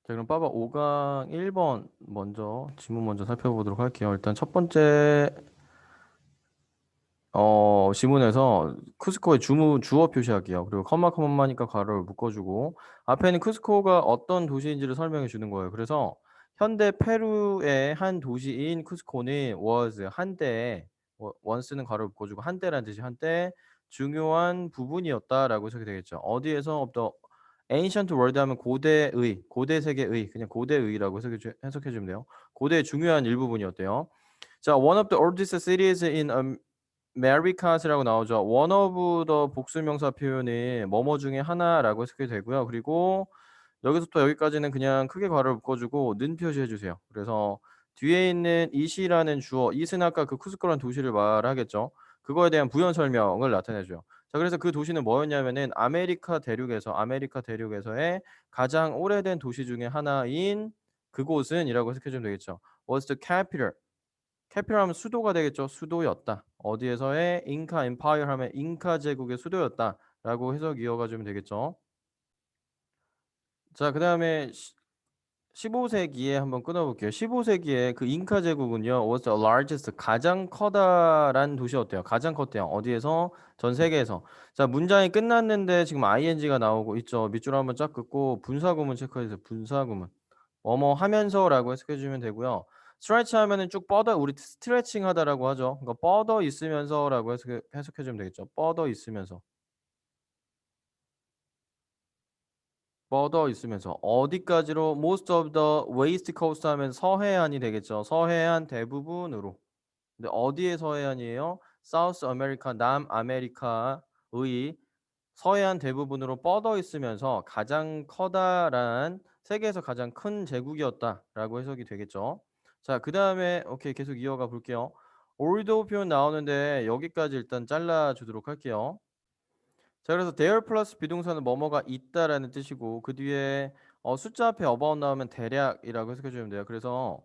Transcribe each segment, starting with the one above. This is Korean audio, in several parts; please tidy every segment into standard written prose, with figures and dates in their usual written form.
자, 그럼 빠바 5강 1번 먼저 지문 먼저 살펴보도록 할게요. 일단 첫 번째 지문에서 쿠스코의 주어 표시할게요. 그리고 컴마니까 가로를 묶어주고 앞에는 쿠스코가 어떤 도시인지를 설명해 주는 거예요. 그래서 현대 페루의 한 도시인 쿠스코는 was 한때 once는 가로를 묶어주고 한때라는 뜻이 한때 중요한 부분이었다라고 해석이 되겠죠. 어디에서 of the ancient world 하면 고대 세계의 그냥 고대의라고 해석해 주면 돼요. 고대의 중요한 일부분이었대요. 자, one of the oldest cities in Americas라고 나오죠. one of the 복수명사 표현이 뭐뭐 중에 하나라고 해석이 되고요. 그리고 여기서부터 여기까지는 그냥 크게 괄호를 묶어주고 는 표시해 주세요. 그래서 뒤에 있는 it이라는 주어, it은 아까 그 쿠스코라는 도시를 말하겠죠. 그거에 대한 부연 설명을 나타내줘요. 자, 그래서 그 도시는 뭐였냐면은 아메리카 대륙에서의 가장 오래된 도시 중에 하나인 그곳은이라고 해석해 주면 되겠죠. was the capital. 캐피럴 하면 수도가 되겠죠. 수도였다. 어디에서의 잉카 엠파이어 하면 잉카 제국의 수도였다라고 해석 이어가주면 되겠죠. 자, 그다음에 15세기에 한번 끊어볼게요. 15세기에 그 잉카 제국은요, was the largest 가장 커다란 도시였대요. 가장 컸대요. 어디에서? 전 세계에서. 자, 문장이 끝났는데 지금 ing가 나오고 있죠. 밑줄 한번 쫙 긋고 분사구문 체크해주세요. 분사구문. 뭐뭐 하면서라고 해석해주면 되고요. 스트레치 하면은 쭉 뻗어 우리 스트레칭 하다라고 하죠. 그러니까 뻗어 있으면서라고 해석해주면 되겠죠. 뻗어 있으면서. 뻗어 있으면서 어디까지로 most of the west coast 하면 서해안이 되겠죠. 서해안 대부분으로. 근데 어디의 서해안이에요? South America 남아메리카의 서해안 대부분으로 뻗어 있으면서 가장 커다란 세계에서 가장 큰 제국이었다라고 해석이 되겠죠. 자, 그다음에 오케이 계속 이어가 볼게요. 올도 표현 나오는데 여기까지 일단 잘라 주도록 할게요. 자, 그래서 there 플러스 비동사는 뭐뭐가 있다라는 뜻이고 그 뒤에 숫자 앞에 about 나오면 대략이라고 해석해 주면 돼요. 그래서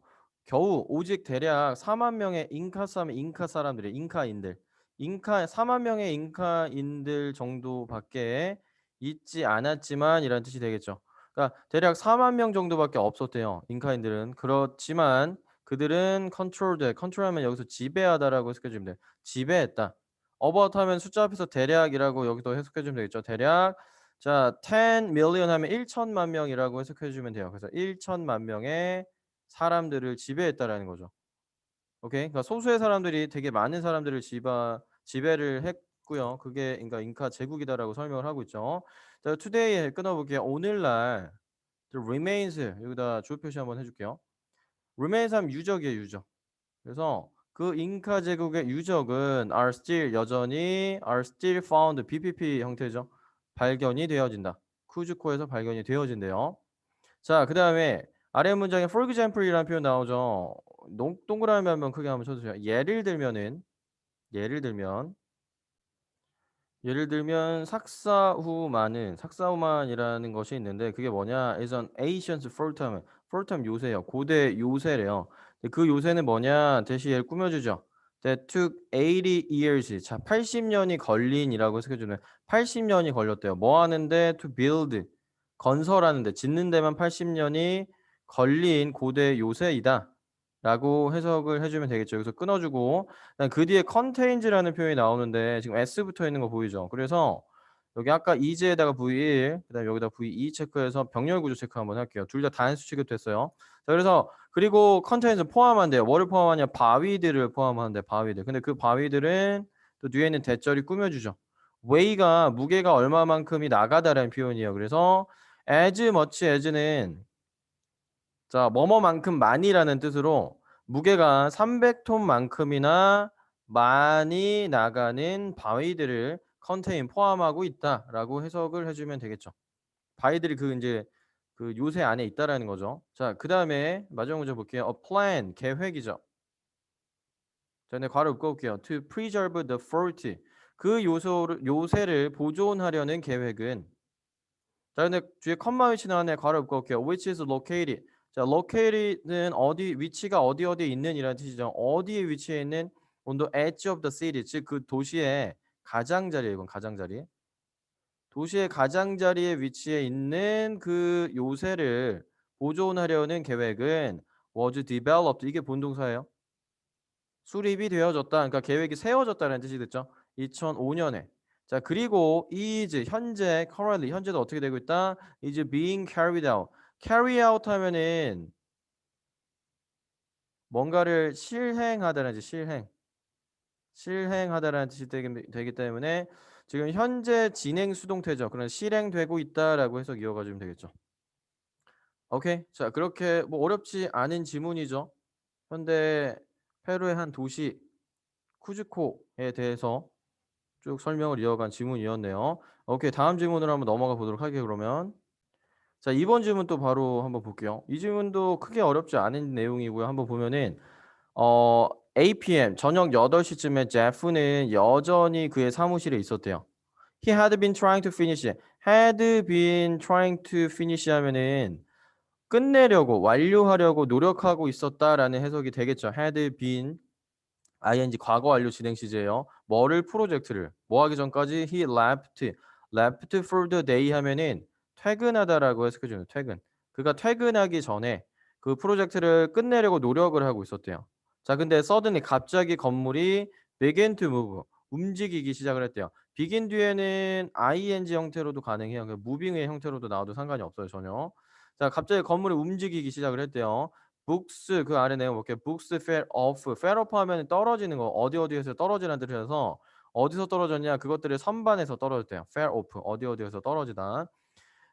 겨우 오직 대략 4만 명의 잉카 사람들이 잉카 4만 명의 잉카인들 정도밖에 있지 않았지만이라는 뜻이 되겠죠. 그러니까 대략 4만 명 정도밖에 없었대요. 잉카인들은. 그렇지만 그들은 컨트롤하면 여기서 지배하다라고 해석해 주면 돼요. 지배했다. about 하면 숫자 앞에서 대략이라고 여기도 해석해 주면 되겠죠. 대략 자 10 million 하면 1천만 명이라고 해석해 주면 돼요. 그래서 1천만 명의 사람들을 지배했다라는 거죠. 오케이. 그러니까 소수의 사람들이 되게 많은 사람들을 지배를 했고요. 그게 그러니까 잉카 제국이다라고 설명을 하고 있죠. 자, today에 끊어볼게요. 오늘날 the remains 여기다 주어 표시 한번 해줄게요. remains 하면 유적이에요, 유적. 그래서 그 잉카 제국의 유적은 are still found BPP 형태죠. 발견이 되어진다. 쿠즈코에서 발견이 되어진대요. 자, 그다음에 아래 문장에 for example이라는 표현 나오죠. 동그라미 한번 크게 한번 쳐주세요. 예를 들면 삭사후만이라는 것이 있는데 그게 뭐냐? is an ancient fortime 요새요. 고대 요새래요. 그 요새는 뭐냐? 대시 얘를 꾸며주죠. That took 80 years. 자, 80년이 걸린이라고 해석해주는 80년이 걸렸대요. 뭐 하는데? To build. 건설하는데 짓는 데만 80년이 걸린 고대 요새이다. 라고 해석을 해주면 되겠죠. 여기서 끊어주고 그 뒤에 contains라는 표현이 나오는데 지금 s 붙어 있는 거 보이죠? 그래서 여기 아까 이제에다가 v1 그다음에 여기다 v2 체크해서 병렬 구조 체크 한번 할게요. 둘 다 단수 취급됐어요. 자, 그래서 그리고 contains 포함한대요. 뭐를 포함하냐? 바위들을 포함하는데 바위들. 근데 그 바위들은 또 뒤에 있는 대절이 꾸며주죠. weight가 무게가 얼마만큼이 나가다라는 표현이에요. 그래서 as much as는 자, 뭐뭐만큼 많이라는 뜻으로 무게가 300톤만큼이나 많이 나가는 바위들을 컨테인 포함하고 있다라고 해석을 해주면 되겠죠. 바위들이 그 이제 그 요새 안에 있다라는 거죠. 자, 그 다음에 마지막 문제 볼게요. A plan 계획이죠. 자, 네, 괄호 묶어볼게요. To preserve the fort 요새를 보존하려는 계획은 자, 근데 뒤에 컴마 위치 나왔네. 괄호 묶어볼게요. Which is located. 자, located는 위치가 어디에 있는 이라는 뜻이죠. 어디에 위치해 있는 on the edge of the city. 즉 그 도시의 가장자리에 이건 가장자리. 도시의 가장자리에 위치해 있는 그 요새를 보존하려는 계획은 was developed. 이게 본동사예요. 수립이 되어졌다. 그러니까 계획이 세워졌다는 뜻이 됐죠. 2005년에. 자, 그리고 is 현재 currently 현재도 어떻게 되고 있다? is being carried out. carry out 하면은 뭔가를 실행하다라는 뜻, 실행하다라는 뜻이 되기 때문에 지금 현재 진행 수동태죠. 그럼 실행되고 있다라고 해서 이어가주면 되겠죠. 오케이. 자, 그렇게 뭐 어렵지 않은 지문이죠. 현대 페루의 한 도시 쿠즈코에 대해서 쭉 설명을 이어간 지문이었네요. 오케이. 다음 질문으로 한번 넘어가 보도록 할게요. 그러면 자, 이번 질문 또 바로 한번 볼게요. 이 질문도 크게 어렵지 않은 내용이고요. 한번 보면은 어 8 p.m. 저녁 8시쯤에 제프는 여전히 그의 사무실에 있었대요. He had been trying to finish. had been trying to finish 하면은 끝내려고 완료하려고 노력하고 있었다라는 해석이 되겠죠. had been ing 과거 완료 진행 시제예요. 뭐를 프로젝트를 뭐 하기 전까지 he left for the day 하면은 퇴근하다라고 해석해 주는 퇴근. 그가 퇴근하기 전에 그 프로젝트를 끝내려고 노력을 하고 있었대요. 자, 근데 suddenly 갑자기 건물이 began to move 움직이기 시작을 했대요. begin 뒤에는 ing 형태로도 가능해요. 그러니까 moving의 형태로도 나와도 상관이 없어요, 전혀. 자, 갑자기 건물이 움직이기 시작을 했대요. books 그 아래 내용 볼게요. books fell off. fell off 하면 떨어지는 거 어디에서 떨어지라는 뜻이라서 어디서 떨어졌냐 그것들이 선반에서 떨어졌대요. fell off 어디에서 떨어지다.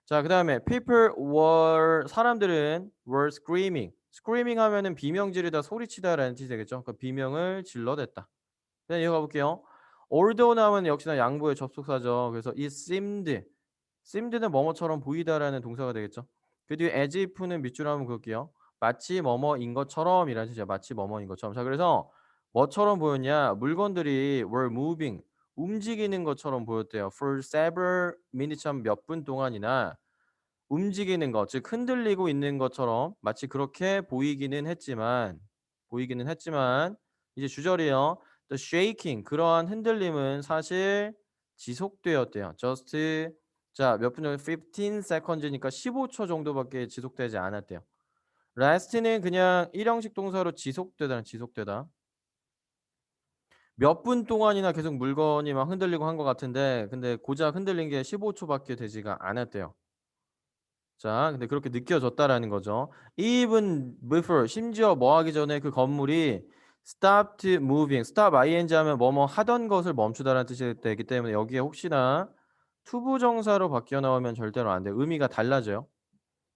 자, 그다음에 people were 사람들은 were screaming 하면은 비명 지르다 소리치다라는 뜻이 되겠죠. 그 비명을 질러댔다. 네, 이어가 볼게요. although 나오면 역시나 양보의 접속사죠. 그래서 it seemed는 뭐뭐처럼 보이다라는 동사가 되겠죠. 그 뒤에 as if는 밑줄 한번 그을게요. 마치 뭐뭐인 것처럼 이라는 뜻이야. 마치 뭐뭐인 것처럼. 자, 그래서 뭐처럼 보였냐? 물건들이 were moving 움직이는 것처럼 보였대요. For several minutes 몇 분 동안이나 움직이는 것, 즉 흔들리고 있는 것처럼 마치 그렇게 보이기는 했지만 이제 주절이요. The shaking 그러한 흔들림은 사실 지속되었대요. just 자, 몇 분 정도 15 seconds니까 15초 정도밖에 지속되지 않았대요. last는 그냥 일형식 동사로 지속되다. 몇 분 동안이나 계속 물건이 막 흔들리고 한 것 같은데 근데 고작 흔들린 게 15초밖에 되지가 않았대요. 자, 근데 그렇게 느껴졌다라는 거죠. Even before 심지어 뭐 하기 전에 그 건물이 stopped moving. stop ing 하면 뭐뭐 하던 것을 멈추다라는 뜻이 되기 때문에 여기에 혹시나 투부정사로 바뀌어 나오면 절대로 안 돼요. 의미가 달라져요.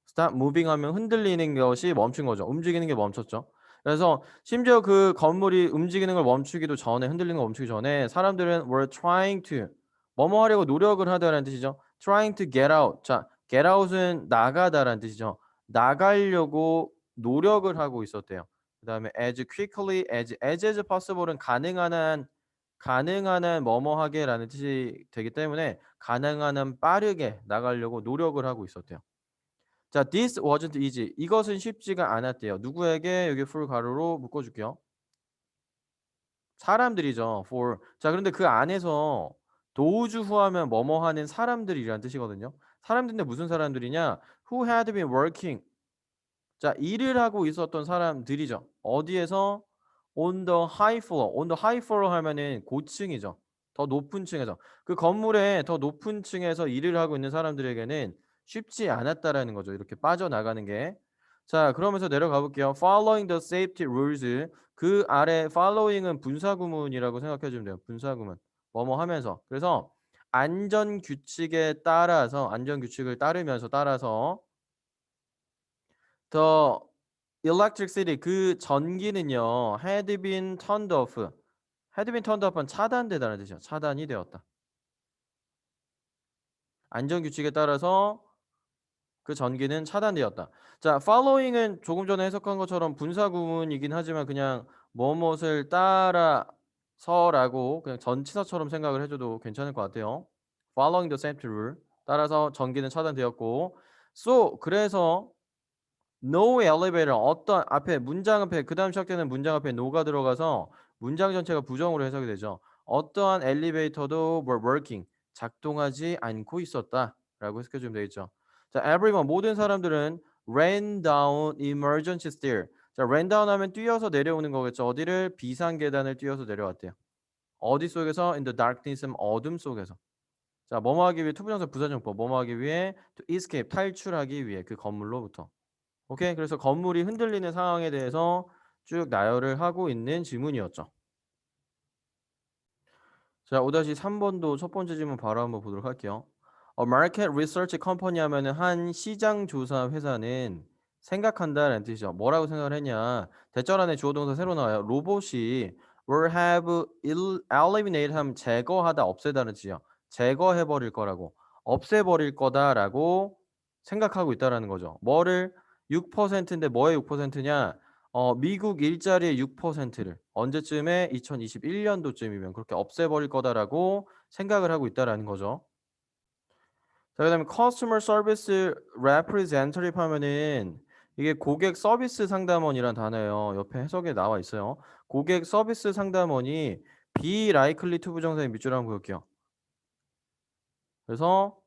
stop moving 하면 흔들리는 것이 멈춘 거죠. 움직이는 게 멈췄죠. 그래서 심지어 그 건물이 움직이는 걸 멈추기도 전에 흔들리는 걸 멈추기 전에 사람들은 were trying to 뭐뭐 하려고 노력을 하다라는 뜻이죠. trying to get out. 자, get out은 나가다라는 뜻이죠. 나가려고 노력을 하고 있었대요. 그다음에 as quickly as possible은 가능한 한 뭐뭐 하게라는 뜻이 되기 때문에 가능한 한 빠르게 나가려고 노력을 하고 있었대요. 자, this wasn't easy. 이것은 쉽지가 않았대요. 누구에게? 여기 for 가로로 묶어 줄게요. 사람들이죠. for. 자, 그런데 그 안에서 도우주후 하면 뭐뭐 하는 사람들이라는 뜻이거든요. 사람들인데 무슨 사람들이냐? Who had been working. 자, 일을 하고 있었던 사람들이죠. 어디에서? On the high floor. on the high floor 하면은 고층이죠. 더 높은 층에서. 그 건물의 더 높은 층에서 일을 하고 있는 사람들에게는 쉽지 않았다라는 거죠. 이렇게 빠져나가는 게. 자, 그러면서 내려가 볼게요. Following the safety rules. 그 아래 following은 분사구문이라고 생각해 주면 돼요. 분사구문. 뭐뭐 하면서. 그래서 안전 규칙을 따르면서 더 electricity 그 전기는요. had been turned off. had been turned off은 차단되다는 뜻이죠. 차단이 되었다. 안전 규칙에 따라서 그 전기는 차단되었다. 자, following은 조금 전에 해석한 것처럼 분사 구문이긴 하지만 그냥 뭐뭇을 따라서라고 그냥 전치사처럼 생각을 해줘도 괜찮을 것 같아요. Following the safety rule 따라서 전기는 차단되었고, so 그래서 no elevator 어떤 앞에 문장 앞에 그다음 시작되는 문장 앞에 no가 들어가서 문장 전체가 부정으로 해석이 되죠. 어떠한 엘리베이터도 were working 작동하지 않고 있었다라고 해석해 주면 되겠죠. 자, everyone 모든 사람들은 ran down emergency stair. 자, ran down 하면 뛰어서 내려오는 거겠죠. 어디를? 비상 계단을 뛰어서 내려왔대요. 어디 속에서? In the darkness, 어둠 속에서. 자, 뭐뭐 하기 위해 투부정사 부사정법. 뭐뭐 하기 위해 to escape, 탈출하기 위해 그 건물로부터. 오케이? 그래서 건물이 흔들리는 상황에 대해서 쭉 나열을 하고 있는 지문이었죠. 자, 5-3번도 첫 번째 질문 바로 한번 보도록 할게요. Market Research Company 하면은 한 시장 조사 회사는 생각한다라는 뜻이죠. 뭐라고 생각을 했냐? 대절 안에 주어 동사 새로 나와요. 로봇이 will have eliminated 하면 제거하다, 없애다는 뜻이요. 제거해 버릴 거라고, 없애 버릴 거다라고 생각하고 있다라는 거죠. 뭐를? 6%인데 뭐의 6%냐? 미국 일자리의 6%를 언제쯤에? 2021년도쯤이면 그렇게 없애버릴 거다라고 생각을 하고 있다라는 거죠. 자, 그다음에 Customer Service Representative 하면은 이게 고객 서비스 상담원이란 단어예요. 옆에 해석에 나와 있어요. 고객 서비스 상담원이 be likely to 부정사의 밑줄 한번 볼게요. 그래서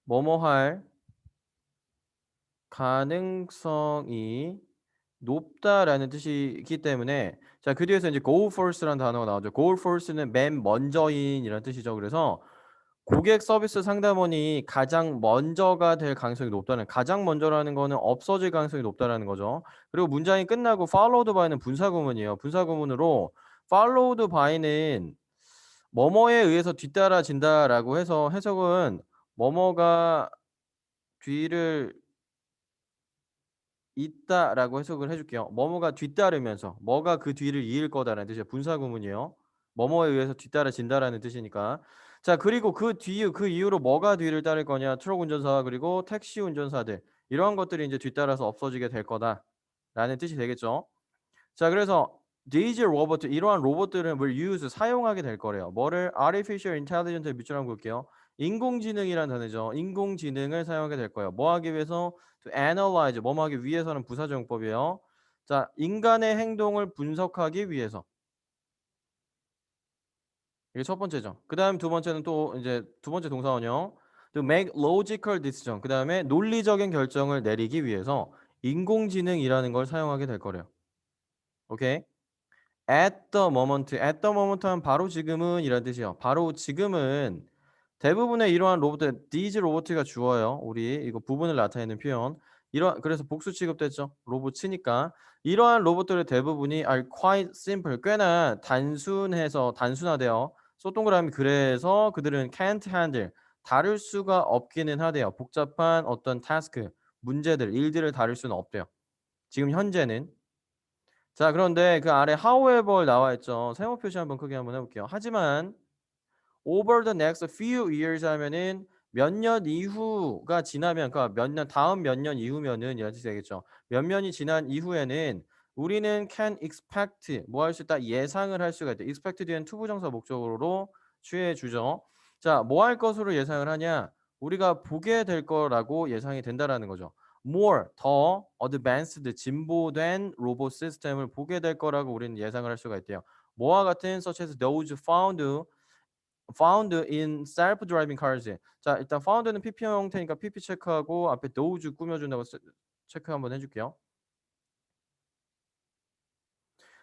뭐뭐 할 가능성이 높다라는 뜻이기 때문에, 자, 그 뒤에서 이제 go first라는 단어가 나오죠. go first는 맨 먼저인이라는 뜻이죠. 그래서 고객 서비스 상담원이 가장 먼저가 될 가능성이 높다는, 가장 먼저라는 거는 없어질 가능성이 높다라는 거죠. 그리고 문장이 끝나고 followed by는 분사구문이에요. 분사구문으로 followed by는 뭐뭐에 의해서 뒤따라진다라고 해서 해석은 뭐뭐가 뒤를 있다라고 해석을 해줄게요. 뭐뭐가 뒤따르면서, 뭐가 그 뒤를 이을 거다라는 뜻이에요. 분사구문이에요. 뭐뭐에 의해서 뒤따라진다라는 뜻이니까. 자, 그리고 그 이후로 뭐가 뒤를 따를 거냐? 트럭 운전사 그리고 택시 운전사들, 이러한 것들이 이제 뒤따라서 없어지게 될 거다라는 뜻이 되겠죠. 자, 그래서 these robot, 이러한 로봇들은 will use, 사용하게 될 거래요. 뭐를? artificial intelligence를 밑줄 한번 볼게요. 인공지능이란 단어죠. 인공지능을 사용하게 될 거예요. 뭐 하기 위해서? to analyze, 뭐뭐 하기 위해서는 부사정법이에요. 자, 인간의 행동을 분석하기 위해서. 이게 첫 번째죠. 그다음 두 번째는 또 이제 두 번째 동사원형. to make logical decision. 그다음에 논리적인 결정을 내리기 위해서 인공지능이라는 걸 사용하게 될 거래요. 오케이? at the moment 하면 바로 지금은 이란 뜻이에요. 바로 지금은 대부분의 이러한 로봇들, these 로봇가 주어요. 우리 이거 부분을 나타내는 표현. 그래서 복수 취급됐죠. 로봇이니까. 이러한 로봇들의 대부분이 are quite simple, 꽤나 단순하대요. 동그라미, 그래서 그들은 can't handle, 다룰 수가 없기는 하대요. 복잡한 어떤 task, 문제들, 일들을 다룰 수는 없대요. 지금 현재는. 자, 그런데 그 아래 however 나와 있죠. 세모 표시 한번 크게 한번 해볼게요. 하지만 over the next few years 하면은 몇 년 이후가 지나면, 그러니까 몇 년, 다음 몇 년 이후면은 이런 뜻이 되겠죠. 몇 년이 지난 이후에는 우리는 can expect, 뭐 할 수 있다? 예상을 할 수가 있다. expect 뒤엔 투부정사 목적어로 취해 주죠. 자, 뭐 할 것으로 예상을 하냐? 우리가 보게 될 거라고 예상이 된다라는 거죠. more, 더 advanced, 진보된 로봇 시스템을 보게 될 거라고 우리는 예상을 할 수가 있대요. 뭐와 같은 such as those found in self-driving cars. 자, 일단 found는 PP 형태니까 PP 체크하고 앞에 those 꾸며준다고 체크 한번 해줄게요.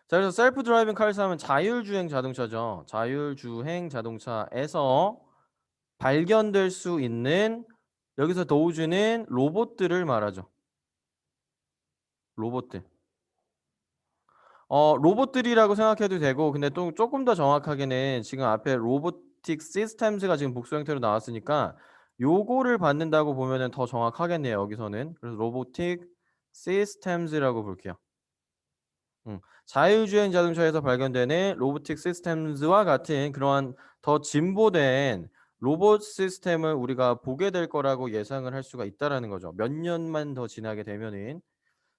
자, 그래서 self-driving cars 하면 자율주행 자동차죠. 자율주행 자동차에서 발견될 수 있는, 여기서 those는 로봇들을 말하죠. 로봇들. 로봇들이라고 생각해도 되고, 근데 또 조금 더 정확하게는 지금 앞에 로보틱 시스템즈가 지금 복수 형태로 나왔으니까 요거를 받는다고 보면은 더 정확하겠네요. 여기서는. 그래서 로보틱 시스템즈라고 볼게요. 자율주행 자동차에서 발견되는 로보틱 시스템즈와 같은 그러한 더 진보된 로봇 시스템을 우리가 보게 될 거라고 예상을 할 수가 있다라는 거죠. 몇 년만 더 지나게 되면은.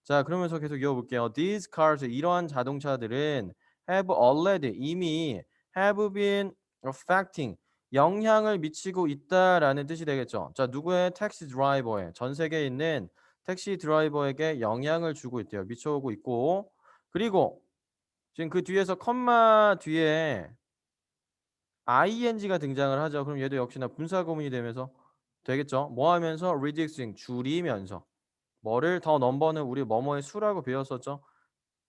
자, 그러면서 계속 이어볼게요. These cars, 이러한 자동차들은 have already, 이미 have been affecting, 영향을 미치고 있다라는 뜻이 되겠죠. 자, 누구의? 택시 드라이버에, 전 세계에 있는 택시 드라이버에게 영향을 주고 있대요. 미쳐오고 있고. 그리고 지금 그 뒤에서 컴마 뒤에 ing가 등장을 하죠. 그럼 얘도 역시나 분사구문이 되면서 되겠죠. 뭐 하면서? reducing, 줄이면서. 뭐를 더 넘버는 우리 뭐뭐의 수라고 배웠었죠.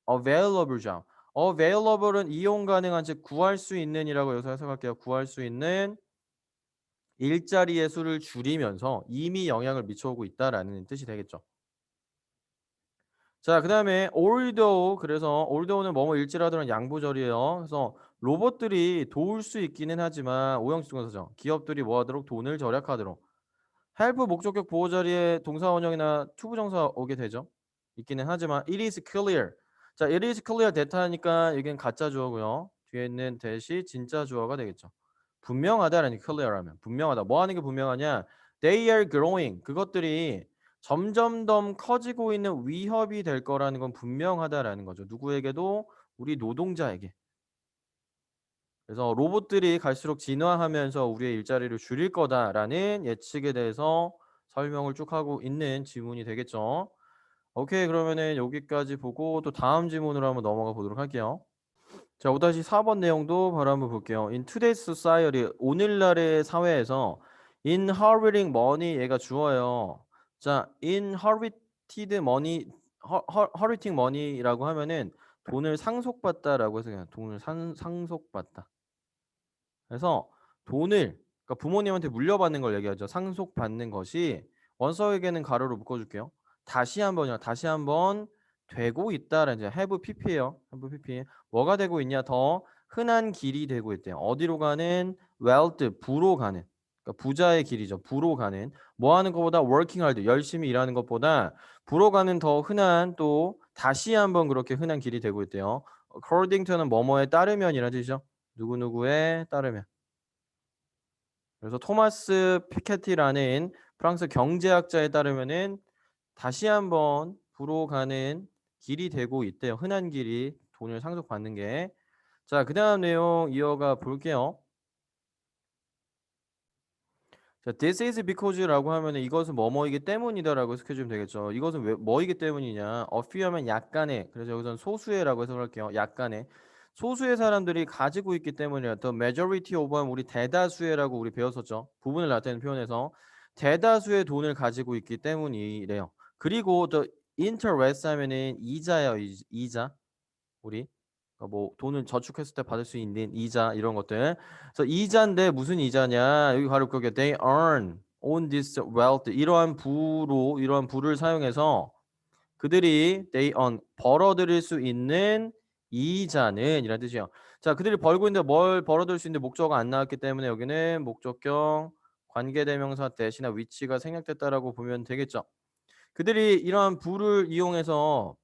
available job. available은 이용 가능한 즉 구할 수 있는이라고 여기서 해석할게요. 구할 수 있는 일자리의 수를 줄이면서 이미 영향을 미쳐오고 있다라는 뜻이 되겠죠. 자, 그다음에 although 그래서 although는 뭐뭐 일지라도는 양보절이에요. 그래서 로봇들이 도울 수 있기는 하지만 오형식 동사죠. 기업들이 뭐하도록 돈을 절약하도록 help 목적격 보호 자리에 동사 원형이나 투부정사 오게 되죠. 있기는 하지만 it is clear. 자, it is clear 대타니까 여기는 가짜 주어고요. 뒤에 있는 대시 진짜 주어가 되겠죠. 분명하다라는 clear하면 분명하다. 뭐 하는 게 분명하냐? They are growing. 그것들이 점점 더 커지고 있는 위협이 될 거라는 건 분명하다라는 거죠. 누구에게도 우리 노동자에게. 그래서 로봇들이 갈수록 진화하면서 우리의 일자리를 줄일 거다라는 예측에 대해서 설명을 쭉 하고 있는 지문이 되겠죠. 오케이, 그러면은 여기까지 보고 또 다음 지문으로 한번 넘어가 보도록 할게요. 자, 5-4번 내용도 바로 한번 볼게요. In today's society, 오늘날의 사회에서 inheriting money 얘가 주어요. 자, inherited money, inheriting money라고 하면은 돈을 상속받다라고 해서 그냥 돈을 상속받다. 그래서 돈을 그러니까 부모님한테 물려받는 걸 얘기하죠. 상속받는 것이 원서에게는 가로로 묶어줄게요. 다시 한번요. 다시 한번 되고 있다라는 이제 have pp예요. have pp 뭐가 되고 있냐? 더 흔한 길이 되고 있대요. 어디로 가는? wealth 부로 가는 그러니까 부자의 길이죠. 부로 가는 뭐 하는 것보다 working hard 열심히 일하는 것보다 부로 가는 더 흔한 또 다시 한번 그렇게 흔한 길이 되고 있대요. according to는 뭐뭐에 따르면이라는 뜻이죠. 누구누구에 따르면. 그래서 토마스 피케티라는 프랑스 경제학자에 따르면은 다시 한번 부로 가는 길이 되고 있대요. 흔한 길이 돈을 상속받는 게. 자, 그다음 내용 이어가 볼게요. 자, this is because라고 하면은 이것은 뭐뭐이기 때문이다라고 해석해 주면 되겠죠. 이것은 왜 뭐이기 때문이냐? a few 하면 약간의. 그래서 여기서는 소수의라고 해석할게요. 약간의. 소수의 사람들이 가지고 있기 때문이라. The majority of 하면 우리 대다수의라고 우리 배웠었죠. 부분을 나타내는 표현에서 대다수의 돈을 가지고 있기 때문이래요. 그리고 the interest 하면은 이자예요. 이자. 우리 그러니까 뭐 돈을 저축했을 때 받을 수 있는 이자 이런 것들. 그래서 이자인데 무슨 이자냐? 여기 바로 그게 they earn on this wealth 이러한 부를 사용해서 그들이 they earn 벌어들일 수 있는 이자는 이란 뜻이에요. 자, 그들이 벌고 있는데 뭘 벌어들일 수 있는데 목적어가 안 나왔기 때문에 여기는 목적격 관계대명사 대신에 위치가 생략됐다라고 보면 되겠죠. 그들이 이러한 부를 이용해서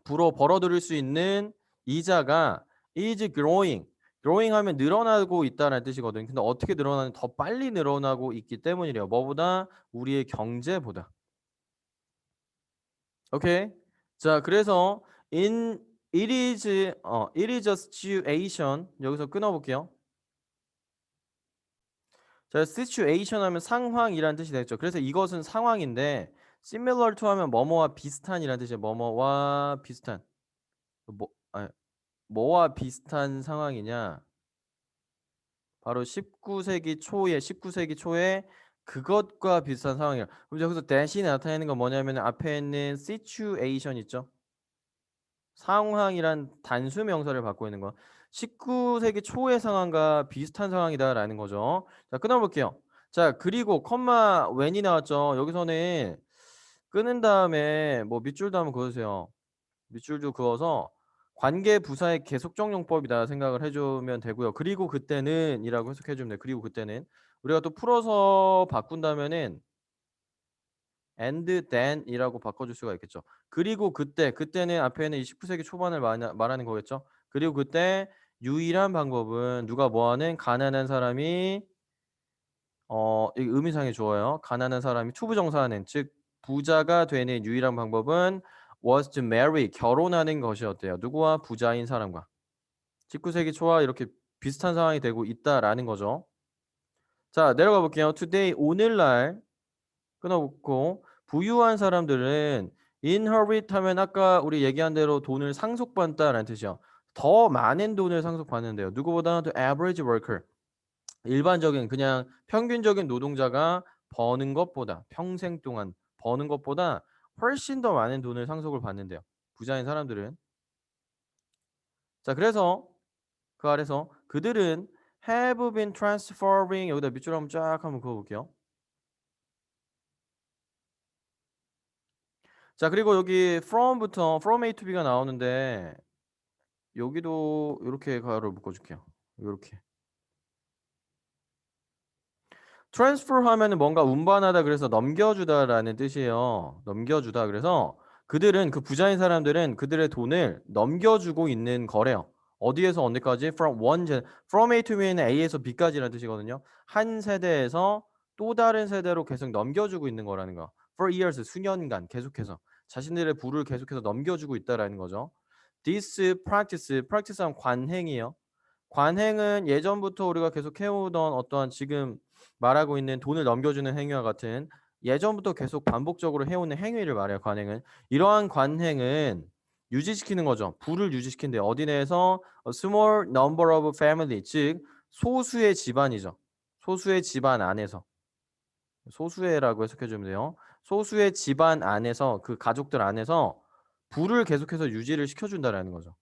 부로 벌어들일 수 있는 이자가 is growing. growing 하면 늘어나고 있다는 뜻이거든요. 근데 어떻게 늘어나는 더 빨리 늘어나고 있기 때문이래요. 뭐보다? 우리의 경제보다. 오케이. 자, 그래서 in it is a situation 여기서 끊어 볼게요. 자, situation 하면 상황이라는 뜻이 되겠죠. 그래서 이것은 상황인데 similar to 하면 뭐뭐와 비슷한이라는 뜻이에요. 뭐뭐와 비슷한. 뭐 아니, 뭐와 비슷한 상황이냐? 바로 19세기 초에 그것과 비슷한 상황이에요. 그럼 여기서 대신에 나타내는 건 뭐냐면 앞에 있는 situation 있죠? 상황이란 단수 명사를 받고 있는 거. 19세기 초의 상황과 비슷한 상황이다라는 거죠. 자, 끊어볼게요. 자, 그리고 컴마 when이 나왔죠. 여기서는 끊은 다음에 뭐 밑줄도 한번 그어주세요. 밑줄도 그어서 관계 부사의 계속적 용법이다 생각을 해주면 되고요. 그리고 그때는 이라고 해석해주면 돼요. 그리고 그때는 우리가 또 풀어서 바꾼다면은 and then 이라고 바꿔줄 수가 있겠죠. 그리고 그때는 앞에는 19세기 초반을 말하는 거겠죠. 그리고 그때 유일한 방법은 누가 뭐하는 가난한 사람이 이 의미상의 주어요. 가난한 사람이 투부정사하는 즉 부자가 되는 유일한 방법은 was to marry 결혼하는 것이었대요. 누구와? 부자인 사람과. 19세기 초와 이렇게 비슷한 상황이 되고 있다라는 거죠. 자, 내려가 볼게요. today 오늘날 끊어놓고 부유한 사람들은 inherit 하면 아까 우리 얘기한 대로 돈을 상속받다라는 뜻이요. 더 많은 돈을 상속받는데요. 누구보다 the average worker. 일반적인 그냥 평균적인 노동자가 버는 것보다 평생 동안 버는 것보다 훨씬 더 많은 돈을 상속을 받는데요. 부자인 사람들은. 자, 그래서 그 아래서 그들은 have been transferring 여기다 밑줄 한번 쫙 한번 그어 볼게요. 자, 그리고 여기 from부터 from A to B가 나오는데 여기도 요렇게 가로를 묶어 줄게요. 요렇게. transfer 하면은 뭔가 운반하다 그래서 넘겨주다라는 뜻이에요. 넘겨주다. 그래서 그들은 그 부자인 사람들은 그들의 돈을 넘겨주고 있는 거래요. 어디에서 어디까지? from A to B는 A에서 B까지라는 뜻이거든요. 한 세대에서 또 다른 세대로 계속 넘겨주고 있는 거라는 거. For years 수년간 계속해서 자신들의 부를 계속해서 넘겨주고 있다라는 거죠. practice하면 관행이에요. 관행은 예전부터 우리가 계속 해오던 어떠한 지금 말하고 있는 돈을 넘겨주는 행위와 같은 예전부터 계속 반복적으로 해오는 행위를 말해요. 관행은. 이러한 관행은 유지시키는 거죠. 부를 유지시킨대. 어디 내에서 a small number of family 즉 소수의 집안이죠. 소수의 집안 안에서. 소수의라고 해석해 주면 돼요. 소수의 집안 안에서 그 가족들 안에서 부를 계속해서 유지를 시켜준다라는 거죠.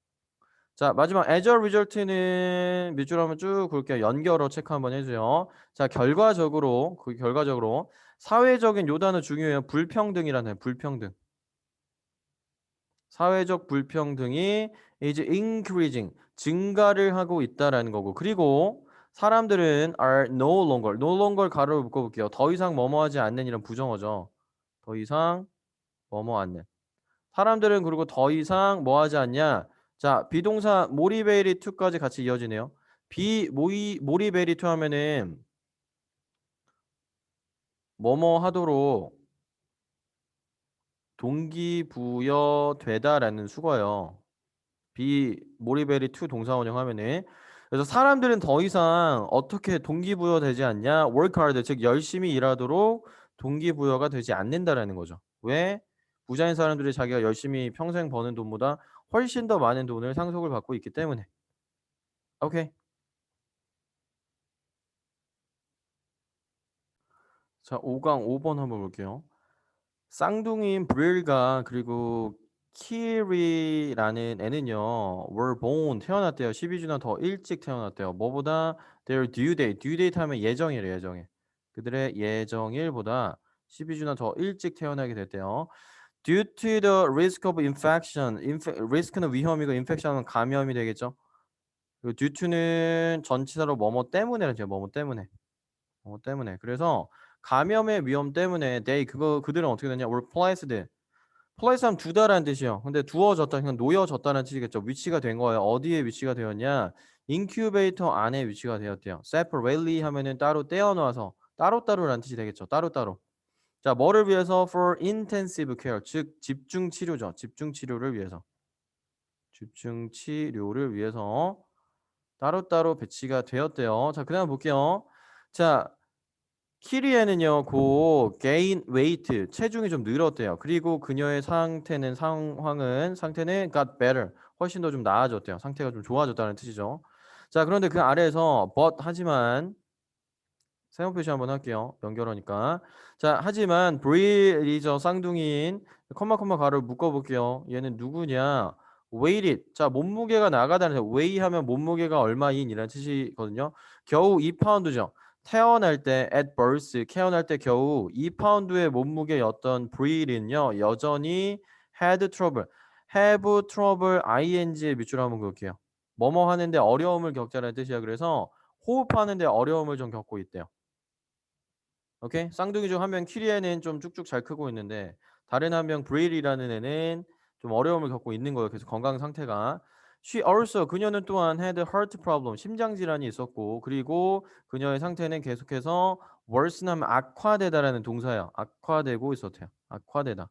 자, 마지막 as a result는 밑줄 한번 쭉 그을게요. 연결어 체크 한번 해줘요. 자, 결과적으로 사회적인 요 단어 중요해요. 불평등이라는 불평등. 사회적 불평등이 이제 increasing 증가를 하고 있다라는 거고 그리고 사람들은 are no longer 가로를 묶어볼게요. 더 이상 뭐뭐하지 않는 이런 부정어죠. 더 이상 뭐뭐 않는. 사람들은 그리고 더 이상 뭐 하지 않냐? 자, 비동사 모리베리 투까지 같이 이어지네요. 모리베리 투 하면은 뭐뭐 하도록 동기부여되다라는 수거예요. 모리베리 투 동사 원형하면은 그래서 사람들은 더 이상 어떻게 동기부여되지 않냐? work hard 즉 열심히 일하도록 동기부여가 되지 않는다라는 거죠. 왜? 부자인 사람들이 자기가 열심히 평생 버는 돈보다 훨씬 더 많은 돈을 상속을 받고 있기 때문에. 오케이. 자, 5강 5번 한번 볼게요. 쌍둥이인 브릴과 그리고 키리라는 애는요. were born 태어났대요. 12주나 더 일찍 태어났대요. 뭐보다 their due date 하면 예정일에 예정일. 그들의 예정일보다 12주나 더 일찍 태어나게 됐대요. due to the risk of infection. risk는 위험이고 infection은 감염이 되겠죠. 그리고 due to는 전치사로 뭐뭐 때문에라죠. 뭐뭐 때문에. 뭐뭐 때문에. 그래서 감염의 위험 때문에 그들은 어떻게 되냐? were 플레이스하면 두다라는 뜻이요. 근데 두어졌다, 그냥 놓여졌다는 뜻이겠죠. 위치가 된 거예요. 어디에 위치가 되었냐? 인큐베이터 안에 위치가 되었대요. separately 하면은 따로 떼어놓아서 따로따로라는 뜻이 되겠죠. 따로따로. 자, 뭐를 위해서? for intensive care, 즉 집중 치료죠. 집중 치료를 위해서. 집중 치료를 위해서 따로따로 배치가 되었대요. 자, 그다음 볼게요. 자, 키리에는요, gain weight, 체중이 좀 늘었대요. 그리고 그녀의 상태는 got better, 훨씬 더 좀 나아졌대요. 상태가 좀 좋아졌다는 뜻이죠. 자, 그런데 그 아래에서 하지만 세모 표시 한번 할게요. 연결하니까. 자, 하지만 브릴이죠. 쌍둥이인 컴마 가를 묶어볼게요. 얘는 누구냐? weighed. 자, 몸무게가 나가다는 weigh 하면 몸무게가 얼마인이라는 뜻이거든요. 겨우 2파운드죠. 태어날 때 at birth, 태어날 때 겨우 2파운드의 몸무게였던 브릴은요. 여전히 had trouble, have trouble ing에 밑줄 한번 그을게요. 뭐뭐 하는데 어려움을 겪자는 뜻이야. 그래서 호흡하는데 어려움을 좀 겪고 있대요. 오케이? 쌍둥이 중 한 명 키리에는 좀 쭉쭉 잘 크고 있는데 다른 한 명 브레일이라는 애는 좀 어려움을 겪고 있는 거예요. 그래서 건강 상태가. She also 그녀는 또한 had heart problem 심장 질환이 있었고 그리고 그녀의 상태는 계속해서 worsen하면 악화되다라는 동사예요. 악화되고 있었대요. 악화되다.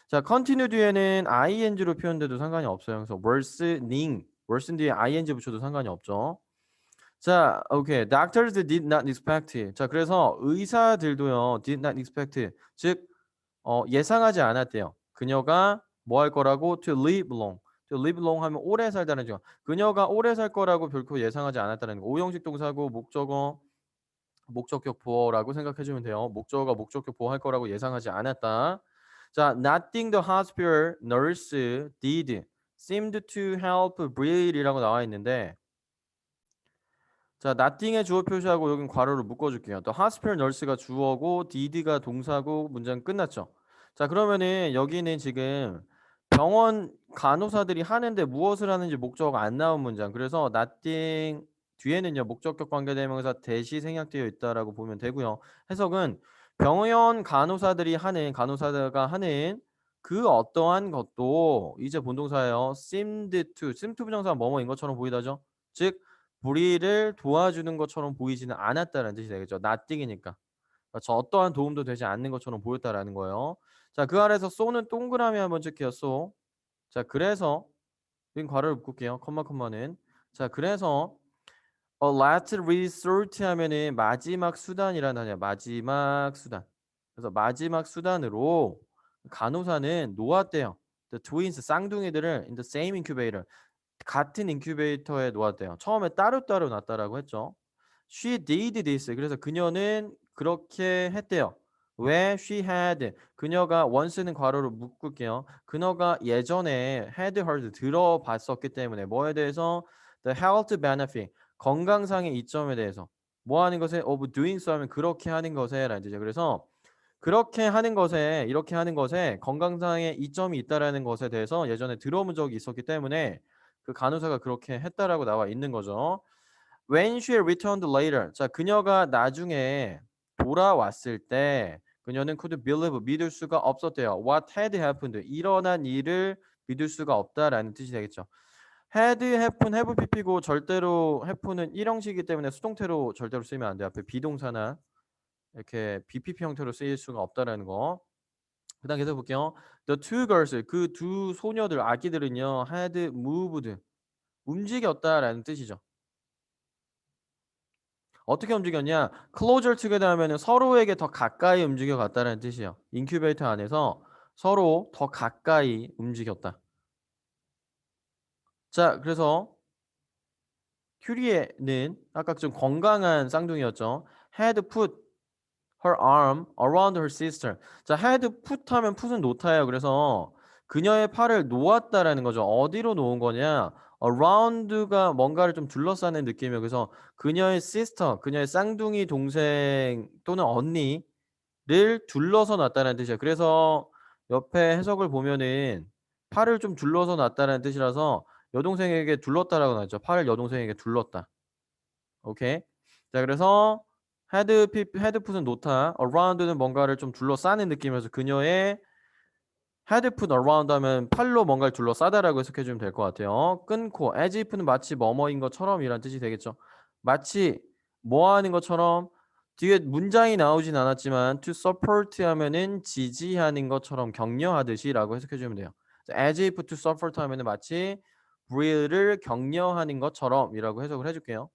자, continue 뒤에는 ing로 표현돼도 상관이 없어요. 그래서 worsen 뒤에 ing 붙여도 상관이 없죠. 자, 오케이. Doctors did not expect. 자, 그래서 의사들도요, did not expect. 즉, 예상하지 않았대요. 그녀가 뭐 할 거라고 to live long. to live long 하면 오래 살다는 거. 그녀가 오래 살 거라고 결코 예상하지 않았다는 거. 오형식 동사고 목적격 보어라고 생각해 주면 돼요. 목적어가 목적격 보어할 거라고 예상하지 않았다. 자, nothing the hospital nurse did seemed to help Breed이라고 나와 있는데 자, nothing의 주어 표시하고 여긴 괄호를 묶어줄게요. 또 hospital nurse가 주어고 did가 동사고 문장 끝났죠. 자, 그러면은 여기는 지금 병원 간호사들이 하는데 무엇을 하는지 목적어가 안 나온 문장. 그래서 nothing 뒤에는요 목적격 관계대명사 대시 생략되어 있다라고 보면 되고요. 해석은 병원 간호사들이 하는 간호사가 하는 그 어떠한 것도 이제 본동사예요. seem to 부정사가 뭐뭐인 것처럼 보이다죠. 즉 불의를 도와주는 것처럼 보이지는 않았다는 뜻이 되겠죠. nothing이니까. 저 어떠한 도움도 되지 않는 것처럼 보였다라는 거예요. 자, 그 아래서 so는 동그라미 한번 칠게요. so. 자, 그래서 여긴 괄호를 묶을게요. 컴마는. 자, 그래서 a last resort 하면은 마지막 수단이라는 단어야. 마지막 수단. 그래서 마지막 수단으로 간호사는 놓았대요. The twins 쌍둥이들을 in the same incubator. 같은 인큐베이터에 놓았대요. 처음에 따로따로 놨다라고 했죠. She did this. 그래서 그녀는 그렇게 했대요. 왜 she had 그녀가 once는 괄호로 묶을게요. 그녀가 예전에 had heard 들어봤었기 때문에 뭐에 대해서 the health benefit 건강상의 이점에 대해서 뭐 하는 것에 of doing so 하면 그렇게 하는 것에 라는 뜻이죠. 그래서 그렇게 하는 것에 이렇게 하는 것에 건강상의 이점이 있다라는 것에 대해서 예전에 들어본 적이 있었기 때문에 그 간호사가 그렇게 했다라고 나와 있는 거죠. When she returned later. 자, 그녀가 나중에 돌아왔을 때 그녀는 could believe 믿을 수가 없었대요. What had happened. 일어난 일을 믿을 수가 없다라는 뜻이 되겠죠. had happen have pp고 절대로 happen은 일형식이기 때문에 수동태로 절대로 쓰면 안 돼요. 앞에 비동사나 이렇게 BPP 형태로 쓰일 수가 없다라는 거. 그다음 계속 볼게요. The two girls 그 두 소녀들 아기들은요 had moved 움직였다라는 뜻이죠. 어떻게 움직였냐? closer together 하면은 서로에게 더 가까이 움직여 갔다는 뜻이에요. 인큐베이터 안에서 서로 더 가까이 움직였다. 자, 그래서 큐리에는 아까 좀 건강한 쌍둥이였죠. had put her arm around her sister. 자, had put 하면 put은 놓다예요. 그래서 그녀의 팔을 놓았다라는 거죠. 어디로 놓은 거냐? around가 뭔가를 좀 둘러싸는 느낌이에요. 그래서 그녀의 sister, 그녀의 쌍둥이 동생 또는 언니를 둘러서 놨다는 뜻이에요. 그래서 옆에 해석을 보면은 팔을 좀 둘러서 놨다는 뜻이라서 여동생에게 둘렀다라고 나왔죠. 팔을 여동생에게 둘렀다. 오케이. 자, 그래서 헤드풋은 놓다, around는 뭔가를 좀 둘러싸는 느낌이어서 그녀의 헤드풋 around 하면 팔로 뭔가를 둘러싸다라고 해석해 주면 될 것 같아요. 끊고 as if는 마치 뭐뭐인 것처럼이란 뜻이 되겠죠. 마치 뭐 하는 것처럼 뒤에 문장이 나오진 않았지만 to support 하면은 지지하는 것처럼 격려하듯이라고 해석해 주면 돼요. as if to support 하면은 마치 will을 격려하는 것처럼이라고 해석을 해줄게요.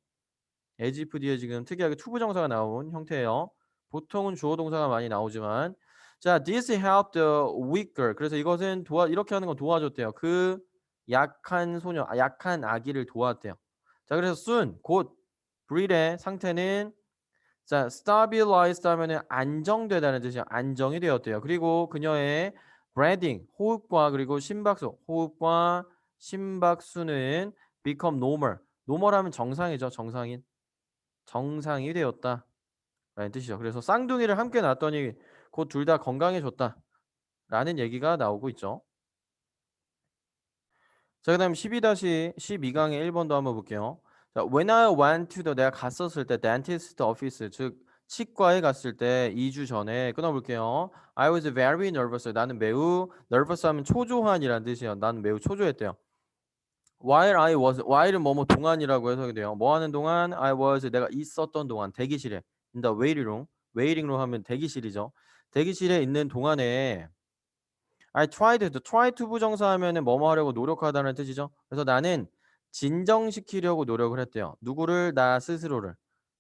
as if 뒤에 지금 특이하게 투부정사가 나온 형태예요. 보통은 주어 동사가 많이 나오지만 자, this helped the weak girl. 그래서 이것은 이렇게 하는 건 도와줬대요. 그 약한 소녀, 약한 아기를 도왔대요. 자, 그래서 soon 곧 breed의 상태는 자, stabilized 하면은 안정되다는 뜻이에요. 안정이 되었대요. 그리고 그녀의 breathing 호흡과 그리고 심박수 호흡과 심박수는 become normal. normal 하면 정상이죠. 정상이 되었다 라는 뜻이죠. 그래서 쌍둥이를 함께 낳았더니 곧 둘 다 건강해졌다 라는 얘기가 나오고 있죠. 자, 그 다음 12-12강의 1번도 한번 볼게요. 자, when I went to the 내가 갔었을 때 dentist office 즉 치과에 갔을 때 2주 전에 끊어볼게요. I was very nervous. 나는 매우 nervous 하면 초조한이라는 뜻이에요. 나는 매우 초조했대요. while은 뭐뭐 동안이라고 해석이 돼요. 뭐 하는 동안? I was 내가 있었던 동안 대기실에 in the waiting room 하면 대기실이죠. 대기실에 있는 동안에 I tried to try to 부정사 하면은 뭐뭐 하려고 노력하다는 뜻이죠. 그래서 나는 진정시키려고 노력을 했대요. 누구를? 나 스스로를.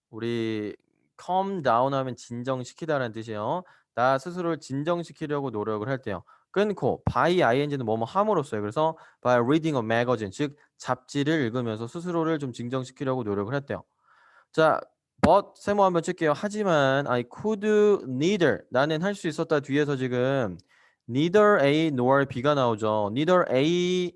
우리 calm down 하면 진정시키다라는 뜻이에요. 나 스스로를 진정시키려고 노력을 했대요. 끊고 by ing는 뭐뭐 함으로써요. 그래서 by reading a magazine 즉 잡지를 읽으면서 스스로를 좀 진정시키려고 노력을 했대요. 자, but 세모 한번 칠게요. 하지만 I could neither 나는 할 수 있었다 뒤에서 지금 neither A nor B가 나오죠. neither A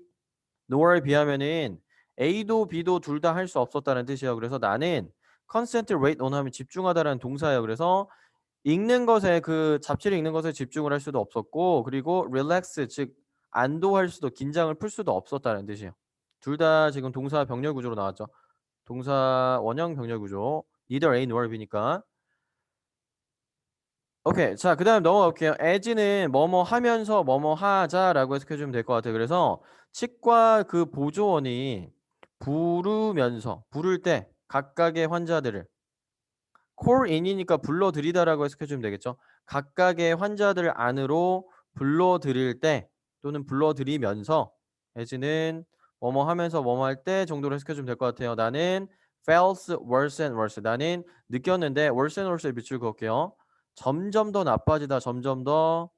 nor B 하면은 A도 B도 둘 다 할 수 없었다는 뜻이에요. 그래서 나는 concentrate on 하면 집중하다라는 동사예요. 그래서 읽는 것에 그 잡지를 읽는 것에 집중을 할 수도 없었고, 그리고 relax 즉 안도할 수도, 긴장을 풀 수도 없었다는 뜻이에요. 둘 다 지금 동사 병렬 구조로 나왔죠. 동사 원형 병렬 구조. neither A nor B니까. 오케이. 자, 그다음 넘어갈게요. as는 뭐뭐 하면서 뭐뭐 하자라고 해석해 주면 될 것 같아요. 그래서 치과 그 보조원이 부르면서, 부를 때 각각의 환자들을, call in이니까 불러들이다라고 해석해 주면 되겠죠. 각각의 환자들 안으로 불러들일 때 또는 불러들이면서, as는 뭐뭐 하면서 뭐뭐 할 때 정도로 해석해 주면 될 것 같아요. 나는 felt worse and worse. 나는 느꼈는데 worse and worse에 밑줄 그을게요. 점점 더 나빠지다, 점점 더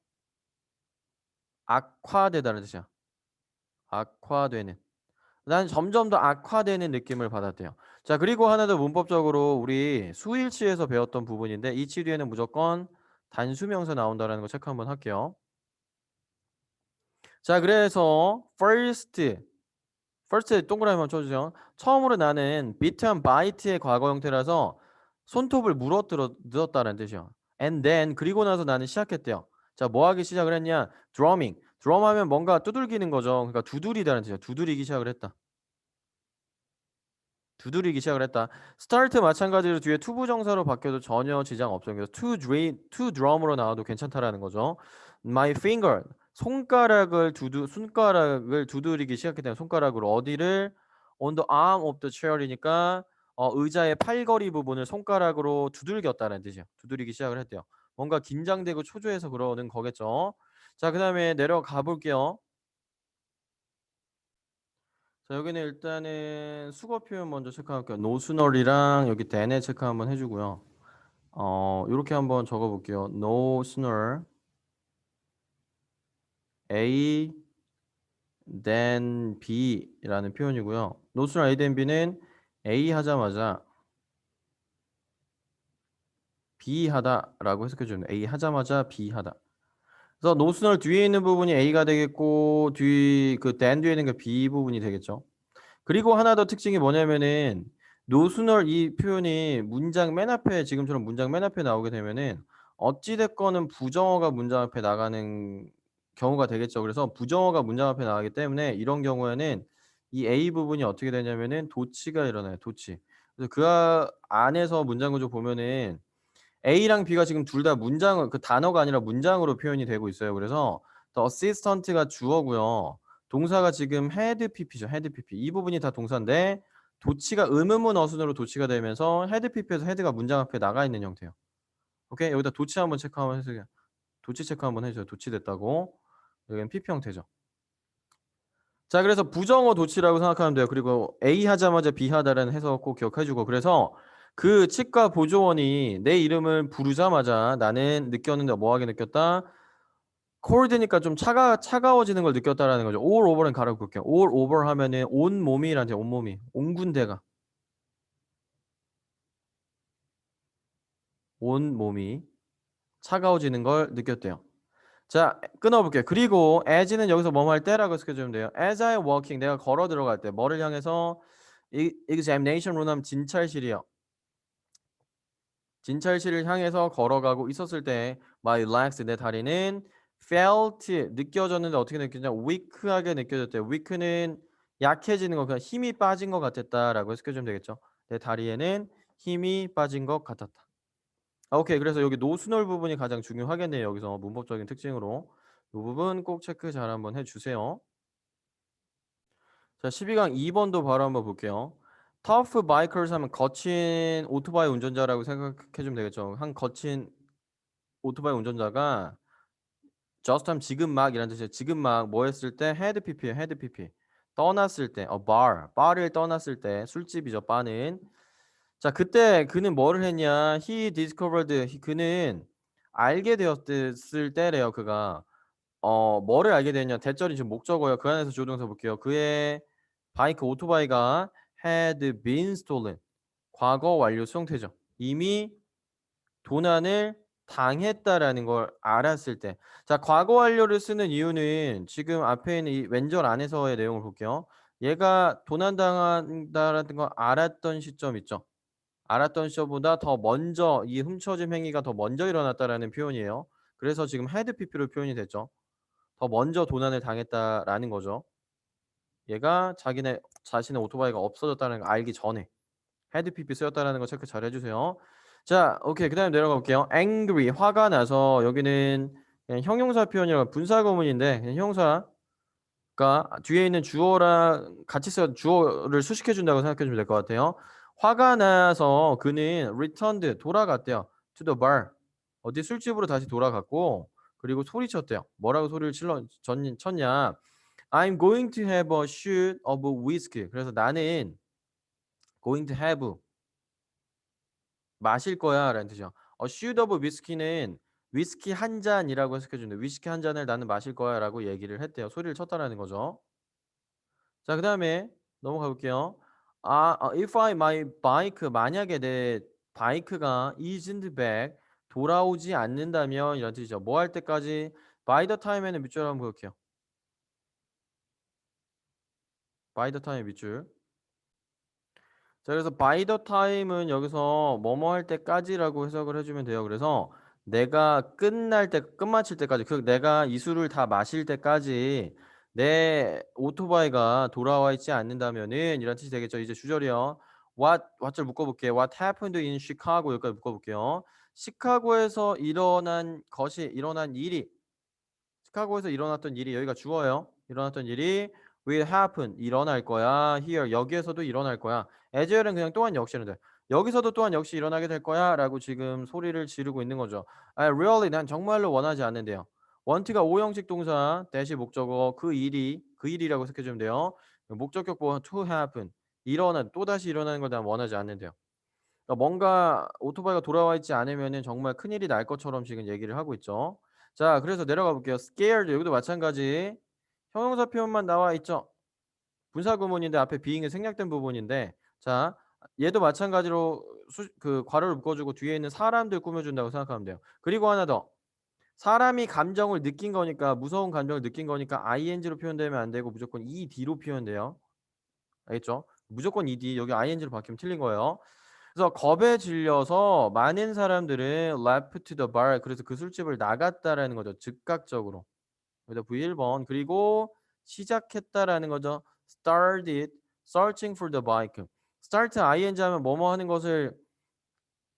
악화되다는 뜻이야. 악화되는. 난 점점 더 악화되는 느낌을 받았대요. 자, 그리고 하나 더 문법적으로 우리 수일치에서 배웠던 부분인데 이치 뒤에는 무조건 단수명사 나온다라는 거 체크 한번 할게요. 자, 그래서 first 동그라미 한번 쳐주세요. 처음으로 나는 bit and bite의 과거 형태라서 손톱을 늘었다는 뜻이요. and then 그리고 나서 나는 시작했대요. 자, 뭐 하기 시작을 했냐? drumming. drum 하면 뭔가 두들기는 거죠. 그러니까 두드리다는 뜻이야. 두드리기 시작을 했다. 두드리기 시작을 했다. start 마찬가지로 뒤에 투부정사로 바뀌어도 전혀 지장 없어요. 그래서 to drum으로 나와도 괜찮다라는 거죠. My finger. 손가락을 두드리기 시작했다면 손가락으로 어디를 on the arm of the chair이니까 의자의 팔걸이 부분을 손가락으로 두들겼다는 뜻이에요. 두드리기 시작을 했대요. 뭔가 긴장되고 초조해서 그러는 거겠죠. 자, 그다음에 내려가 볼게요. 자, 여기는 일단은 수거 표현 먼저 체크할게요. 노스널이랑 여기 than에 체크 한번 해주고요. 이렇게 한번 적어볼게요. No sooner A than B라는 표현이고요. No sooner A than B는 A 하자마자 B 하다라고 해석해주면 A 하자마자 B 하다. 그래서 no sooner 뒤에 있는 부분이 A가 되겠고 뒤 그 than 뒤에 있는 게 B 부분이 되겠죠. 그리고 하나 더 특징이 뭐냐면은 노순얼 이 표현이 문장 맨 앞에 지금처럼 문장 맨 앞에 나오게 되면은 어찌 됐건은 부정어가 문장 앞에 나가는 경우가 되겠죠. 그래서 부정어가 문장 앞에 나가기 때문에 이런 경우에는 이 A 부분이 어떻게 되냐면은 도치가 일어나요. 도치. 그래서 안에서 문장 구조 보면은 A랑 B가 지금 둘 다 문장을 그 단어가 아니라 문장으로 표현이 되고 있어요. 그래서 the assistant가 주어고요. 동사가 지금 had pp죠. had pp. 이 부분이 다 동사인데 도치가 의문문 어순으로 도치가 되면서 had pp에서 had가 문장 앞에 나가 있는 형태예요. 오케이? 여기다 도치 한번 체크 한번 해주세요. 도치 체크 한번 해줘요. 도치 됐다고. 여기는 pp 형태죠. 자, 그래서 부정어 도치라고 생각하면 돼요. 그리고 A 하자마자 B 하다라는 해석 꼭 기억해주고, 그래서 그 치과 보조원이 내 이름을 부르자마자 나는 느꼈는데 뭐하게 느꼈다? cold니까 좀 차가워지는 걸 느꼈다라는 거죠. all over는 가로 볼게요. all over 하면은 온 몸이란 뜻, 온몸이, 온 군대가, 온 몸이 차가워지는 걸 느꼈대요. 자, 끊어볼게요. 그리고 as는 여기서 뭐뭐 할 때라고 해석해주면 돼요. as I walking, 내가 걸어 들어갈 때 뭐를 향해서 examination room 하면 진찰실이요. 진찰실을 향해서 걸어가고 있었을 때 my legs, 내 다리는 felt, 느껴졌는데 어떻게 느껴졌냐? weak하게 느껴졌대요. weak는 약해지는 거, 그냥 힘이 빠진 것 같았다라고 해석해주면 되겠죠. 내 다리에는 힘이 빠진 것 같았다. 오케이. 그래서 여기 노순월 부분이 가장 중요하겠네요. 여기서 문법적인 특징으로 이 부분 꼭 체크 잘 한번 해주세요. 자, 12강 2번도 바로 한번 볼게요. tough bikers 하면 거친 오토바이 운전자라고 생각해주면 되겠죠. 한 거친 오토바이 운전자가 just 하면 지금 막 이란 뜻이에요. 지금 막 뭐 했을 때 had pp예요. had pp. 떠났을 때 바를 떠났을 때 술집이죠. 바는. 자, 그때 그는 뭐를 했냐? he discovered, 그는 알게 되었을 때래요. 그가 뭐를 알게 됐냐? 대절이 지금 목적어예요. 그 안에서 조동사 볼게요. 그의 바이크 오토바이가 had been stolen. 과거 완료 수형태죠. 이미 도난을 당했다라는 걸 알았을 때. 자, 과거 완료를 쓰는 이유는 지금 앞에 있는 이 왼절 안에서의 내용을 볼게요. 얘가 도난당한다라는 걸 알았던 시점 있죠. 알았던 시점보다 더 먼저 이 훔쳐짐 행위가 더 먼저 일어났다라는 표현이에요. 그래서 지금 had pp로 표현이 됐죠. 더 먼저 도난을 당했다라는 거죠. 얘가 자기네 자신의 오토바이가 없어졌다는 걸 알기 전에 had pp 쓰였다라는 거 체크 잘 해주세요. 자, 오케이. 그다음에 내려가 볼게요. angry 화가 나서 여기는 그냥 형용사 표현이라 분사 구문인데 그냥 형용사가 뒤에 있는 주어랑 같이 써 주어를 수식해 준다고 생각해 주면 될 것 같아요. 화가 나서 그는 returned 돌아갔대요. to the bar 어디 술집으로 다시 돌아갔고 그리고 소리쳤대요. 뭐라고 소리를 쳤냐? I'm going to have a shoot of whiskey. 그래서 나는 going to have 마실 거야라는 뜻이죠. shoot of whiskey는 위스키 한 잔이라고 해석해 주는데 위스키 한 잔을 나는 마실 거야라고 얘기를 했대요. 소리를 쳤다라는 거죠. 자, 그다음에 넘어가 볼게요. if my bike 만약에 내 바이크가 isn't back 돌아오지 않는다면 이런 뜻이죠. 뭐 할 때까지 by the time에는 밑줄 한번 볼게요. by the time 밑줄. 자, 그래서 by the time은 여기서 뭐뭐 할 때까지라고 해석을 해주면 돼요. 그래서 내가 끝마칠 때까지, 내가 이 술을 다 마실 때까지 내 오토바이가 돌아와 있지 않는다면은 이런 뜻이 되겠죠. 이제 주절이요. what을 묶어볼게요. What happened in Chicago 여기까지 묶어볼게요. 일어난 일이 시카고에서 일어났던 일이 여기가 주어예요. 일어났던 일이 will happen 일어날 거야. here 여기에서도 일어날 거야. as well은 그냥 또한 역시는 돼. 여기서도 또한 역시 일어나게 될 거야라고 지금 소리를 지르고 있는 거죠. Really 난 정말로 원하지 않는데요. want가 5형식 동사 대시 목적어 그 일이라고 해석해주면 돼요. 목적격 to happen 또다시 일어나는 걸 난 원하지 않는데요. 그러니까 뭔가 오토바이가 돌아와 있지 않으면은 정말 큰일이 날 것처럼 지금 얘기를 하고 있죠. 자, 그래서 내려가 볼게요. scared 여기도 마찬가지. 형용사 표현만 나와 있죠. 분사 구문인데 앞에 being이 생략된 부분인데 자, 얘도 마찬가지로 괄호를 묶어주고 뒤에 있는 사람들 꾸며준다고 생각하면 돼요. 그리고 하나 더. 사람이 감정을 느낀 거니까 무서운 감정을 느낀 거니까 ing로 표현되면 안 되고 무조건 ed로 표현돼요. 알겠죠? 무조건 ed 여기 ing로 바뀌면 틀린 거예요. 그래서 겁에 질려서 많은 사람들은 left the bar 그래서 그 술집을 나갔다라는 거죠. 즉각적으로. 여기다 V1번 그리고 시작했다라는 거죠. started searching for the bike. start ing 하면 뭐뭐 하는 것을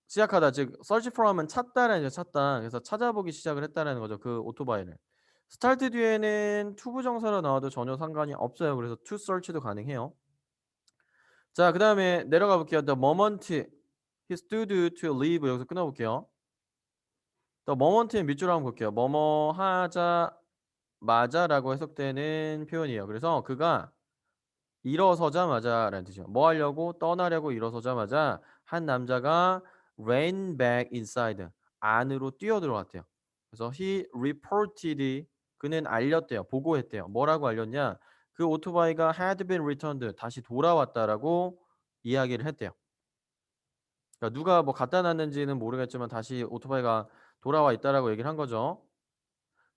시작하다 즉 search for 하면 찾다라는 거죠. 찾다. 그래서 찾아보기 시작을 했다라는 거죠. 그 오토바이를. start 뒤에는 to 부정사로 나와도 전혀 상관이 없어요. 그래서 to search도 가능해요. 자, 그다음에 내려가 볼게요. The moment he stood to leave 여기서 끊어볼게요. The moment의 밑줄 한번 볼게요. 뭐뭐 하자마자라고 해석되는 표현이에요. 그래서 그가 일어서자마자라는 뜻이에요. 뭐 하려고 떠나려고 일어서자마자 한 남자가 ran back inside 안으로 뛰어들어왔대요. 그래서 he reported 그는 알렸대요. 보고했대요. 뭐라고 알렸냐? 그 오토바이가 had been returned 다시 돌아왔다라고 이야기를 했대요. 그러니까 누가 뭐 갖다 놨는지는 모르겠지만 다시 오토바이가 돌아와 있다라고 얘기를 한 거죠.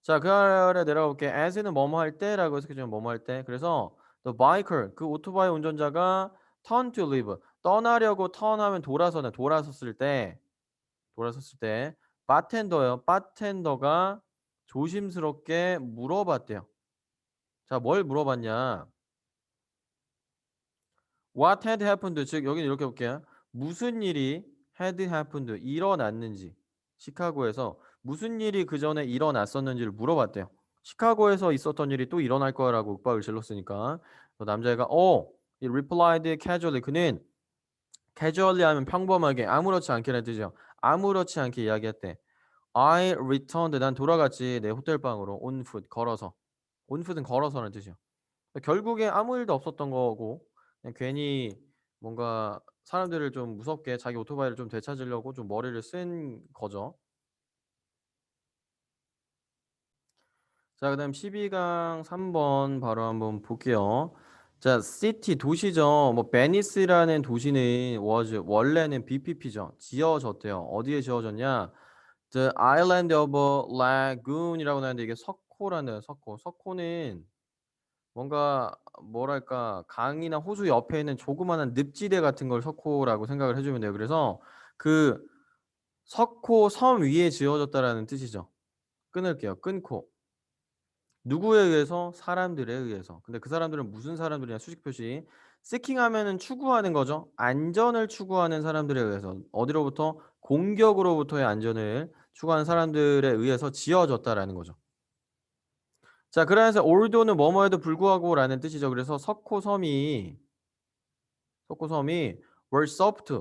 자, 그 아래 내려가 볼게. as는 뭐뭐 할 때라고 해석해주면 뭐뭐 할 때. 그래서 the biker 그 오토바이 운전자가 turn to leave 떠나려고 턴하면 돌아섰을 때 바텐더요. 바텐더가 조심스럽게 물어봤대요. 자, 뭘 물어봤냐? What had happened? 즉 여기는 이렇게 볼게요. 무슨 일이 had happened 일어났는지 시카고에서 무슨 일이 그 전에 일어났었는지를 물어봤대요. 시카고에서 있었던 일이 또 일어날 거라고 윽박을 질렀으니까 남자애가 he replied casually 그는 casually 하면 평범하게 아무렇지 않게라는 뜻이죠. 아무렇지 않게 이야기했대. I returned 난 돌아갔지 내 호텔 방으로 on foot 걸어서 on foot은 걸어서라는 뜻이요. 결국에 아무 일도 없었던 거고 그냥 괜히 뭔가 사람들을 좀 무섭게 자기 오토바이를 좀 되찾으려고 좀 머리를 쓴 거죠. 자, 그다음 12강 3번 바로 한번 볼게요. 자, 시티 도시죠. 뭐 베니스라는 도시는 원래는 BPP죠. 지어졌대요. 어디에 지어졌냐? The island of a lagoon이라고 나왔는데 이게 석호라는 석호. 석호는 뭔가 뭐랄까 강이나 호수 옆에 있는 조그마한 늪지대 같은 걸 석호라고 생각을 해주면 돼요. 그래서 그 석호 섬 위에 지어졌다라는 뜻이죠. 끊을게요. 끊고. 누구에 의해서? 사람들에 의해서. 근데 그 사람들은 무슨 사람들이냐? 수식 표시. seeking 하면은 추구하는 거죠. 안전을 추구하는 사람들에 의해서. 어디로부터? 공격으로부터의 안전을 추구하는 사람들에 의해서 지어졌다라는 거죠. 자, 그래서 althought는 뭐뭐에도 불구하고라는 뜻이죠. 그래서 석호섬이 were soft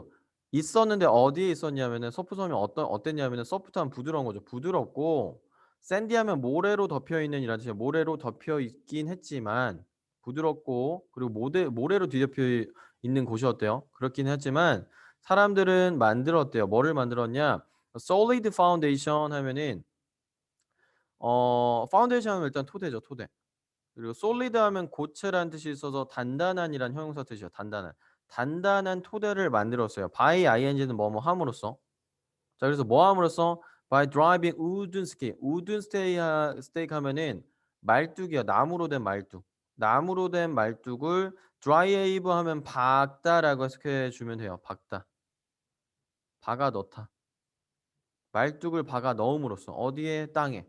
있었는데 어디에 있었냐면은 서프섬이 어땠냐면은 soft한 부드러운 거죠. 부드럽고 sandy하면 모래로 덮여 있는 이라는 뜻이에요. 모래로 덮여 있긴 했지만 부드럽고 그리고 모래로 뒤덮여 있는 곳이었대요. 그렇긴 했지만 사람들은 만들었대요. 뭐를 만들었냐? solid foundation 하면은 foundation 하면 일단 토대죠, 토대. 그리고 solid 하면 고체라는 뜻이 있어서 단단한이란 형용사 뜻이에요. 단단한. 단단한 토대를 만들었어요. by ing는 뭐뭐 함으로써. 자, 그래서 뭐 함으로써 by driving wooden stake. wooden stake 하면은 말뚝이야. 나무로 된 말뚝. 나무로 된 말뚝을 drive 하면 박다라고 해석해 주면 돼요. 박다. 박아 넣다. 말뚝을 박아 넣음으로써 어디에? 땅에.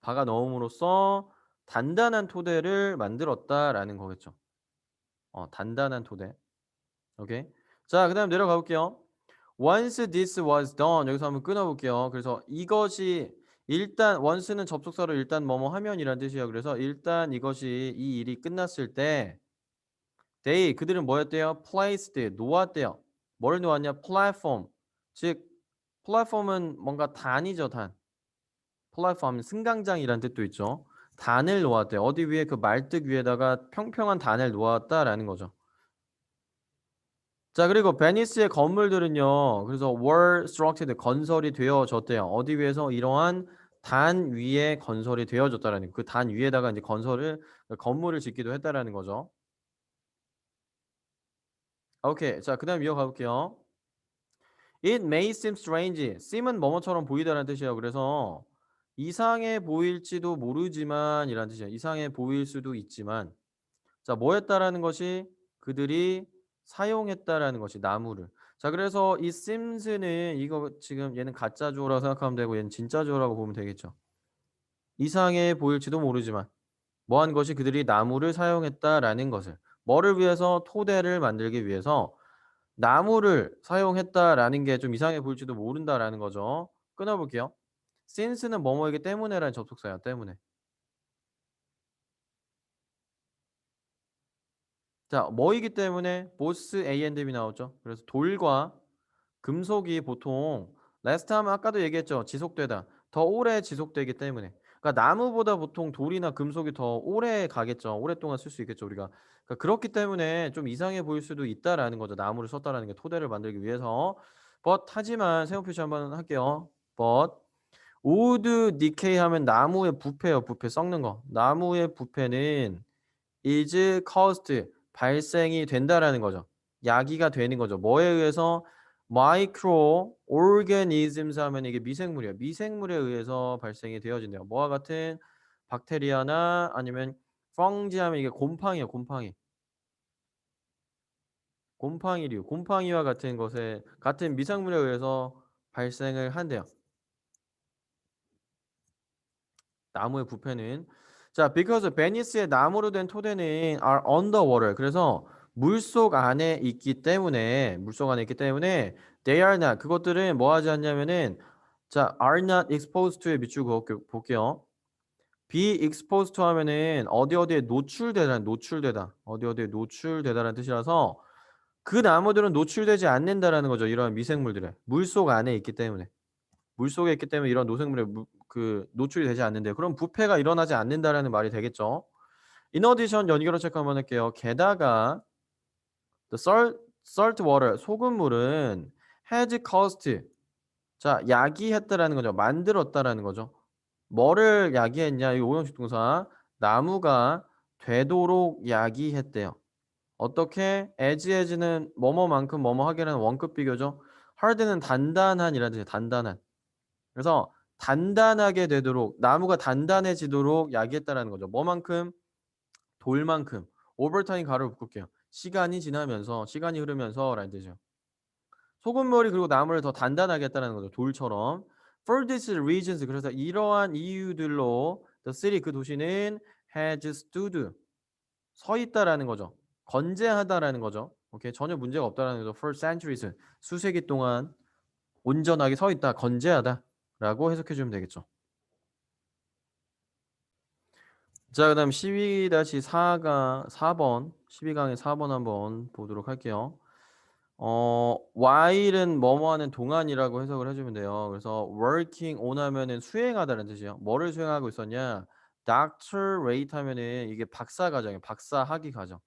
박아 넣음으로써 단단한 토대를 만들었다라는 거겠죠. 단단한 토대. 오케이. 자, 그다음 내려가 볼게요. Once this was done 여기서 한번 끊어 볼게요. 그래서 이것이 일단 once는 접속사로 일단 뭐뭐 하면이란 뜻이에요. 그래서 일단 이것이 이 일이 끝났을 때 they 그들은 뭐였대요? placed 놓았대요. 뭘 놓았냐? platform. 즉 플랫폼은 뭔가 단이죠, 단. 플랫폼 승강장이란 뜻도 있죠. 단을 놓았대요. 어디 위에 그 말뚝 위에다가 평평한 단을 놓았다라는 거죠. 자, 그리고 베니스의 건물들은요. 그래서 were structed 건설이 되어졌대요. 어디 위에서? 이러한 단 위에 건설이 되어졌다라는 그 단 위에다가 이제 건물을 짓기도 했다라는 거죠. 오케이. 자, 그다음 이어가 볼게요. It may seem strange. seem은 뭐뭐처럼 보이다라는 뜻이에요. 그래서 이상해 보일지도 모르지만 이라는 뜻이에요. 이상해 보일 수도 있지만 자, 뭐 했다라는 것이 그들이 사용했다라는 것이 나무를. 자, 그래서 이 sims는 이거 지금 얘는 가짜 주어라고 생각하면 되고 얘는 진짜 주어라고 보면 되겠죠. 이상해 보일지도 모르지만 뭐 한 것이 그들이 나무를 사용했다라는 것을 뭐를 위해서 토대를 만들기 위해서 나무를 사용했다라는 게 좀 이상해 보일지도 모른다라는 거죠. 끊어볼게요. since는 뭐뭐이기 때문에라는 접속사야. 때문에. 자, 뭐이기 때문에 both A and B이 나오죠. 그래서 돌과 금속이 보통 last 하면 아까도 얘기했죠. 지속되다. 더 오래 지속되기 때문에. 그러니까 나무보다 보통 돌이나 금속이 더 오래 가겠죠. 오랫동안 쓸 수 있겠죠, 우리가. 그러니까 그렇기 때문에 좀 이상해 보일 수도 있다라는 거죠. 나무를 썼다라는 게 토대를 만들기 위해서. but 하지만 세모 표시 한번 할게요. but wood decay 하면 나무의 부패요. 부패 썩는 거. 나무의 부패는 is caused 발생이 된다라는 거죠. 야기가 되는 거죠. 뭐에 의해서? micro organisms 하면 이게 미생물이에요. 미생물에 의해서 발생이 되어진대요. 뭐와 같은 박테리아나 아니면 펑지 하면 이게 곰팡이에요. 곰팡이. 곰팡이류. 곰팡이와 같은 것에 같은 미생물에 의해서 발생을 한대요. 나무의 부패는 자, because 베니스의 나무로 된 토대는 are underwater. 그래서 물속 안에 있기 때문에 they are not 그것들은 뭐 하지 않냐면은 자, are not exposed to에 밑줄 볼게요. be exposed to 하면은 어디에 노출되다. 어디에 노출되다라는 뜻이라서 그 나무들은 노출되지 않는다라는 거죠. 이런 미생물들에 물속 안에 있기 때문에. 물속에 있기 때문에 이런 노생물에 노출이 되지 않는데 그럼 부패가 일어나지 않는다라는 말이 되겠죠. In addition 연결어 체크 한번 할게요. 게다가 the salt water 소금물은 has caused 자 야기했다라는 거죠. 만들었다라는 거죠. 뭐를 야기했냐? 이 오형식 동사 나무가 되도록 야기했대요. 어떻게? as는 뭐뭐만큼 뭐뭐 하게라는 원급 비교죠. hard는 단단한이라는 뜻이에요. 단단한. 그래서 단단하게 되도록 나무가 단단해지도록 야기했다라는 거죠. 뭐만큼? 돌만큼. 오버타임 가로 묶을게요. 시간이 지나면서 시간이 흐르면서라는 뜻이죠. 소금머리 그리고 나무를 더 단단하게 했다는 거죠. 돌처럼. For these reasons 그래서 이러한 이유들로 the city 그 도시는 has stood 서 있다라는 거죠. 건재하다라는 거죠. 오케이 전혀 문제가 없다라는 거죠. For centuries 수세기 동안 온전하게 서 있다, 건재하다라고 해석해 주면 되겠죠. 자, 그다음 12-4가 4번 12강의 4번 한번 보도록 할게요. while은 뭐뭐 하는 동안이라고 해석을 해주면 돼요. 그래서 working on 하면은 수행하다는 뜻이에요. 뭐를 수행하고 있었냐? doctorate 하면은 이게 박사 과정이에요. 박사학위 과정.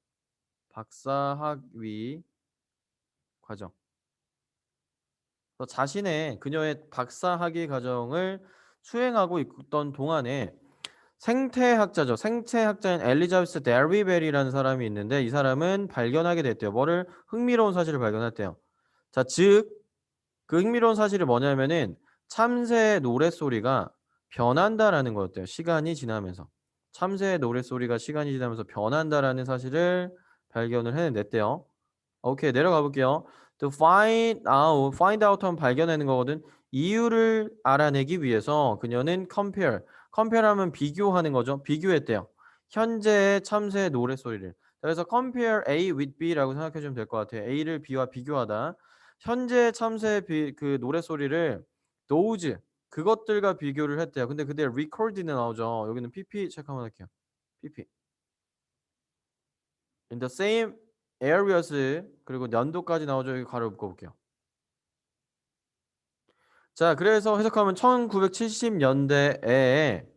박사학위 과정. 그래서 자신의 그녀의 박사학위 과정을 수행하고 있던 동안에 생태학자죠. 생태학자인 엘리자베스 데리베리라는 사람이 있는데 이 사람은 발견하게 됐대요. 뭐를? 흥미로운 사실을 발견했대요. 자, 즉 그 흥미로운 사실이 뭐냐면은 참새의 노랫소리가 변한다라는 거였대요. 시간이 지나면서. 참새의 노랫소리가 시간이 지나면서 변한다라는 사실을 발견을 해냈대요. 오케이, 내려가 볼게요. To find out 하면 발견하는 거거든. 이유를 알아내기 위해서 그녀는 compare 하면 비교하는 거죠. 비교했대요. 현재의 참새의 노랫소리를. 그래서 compare A with B라고 생각해 주면 될 것 같아요. A를 B와 비교하다. 현재 참새의 그 노랫소리를 those 그것들과 비교를 했대요. 근데 그때 record는 나오죠. 여기는 PP 체크 한번 할게요. PP. In the same areas 그리고 연도까지 나오죠. 여기 가로 묶어볼게요. 자, 그래서 해석하면 1970년대에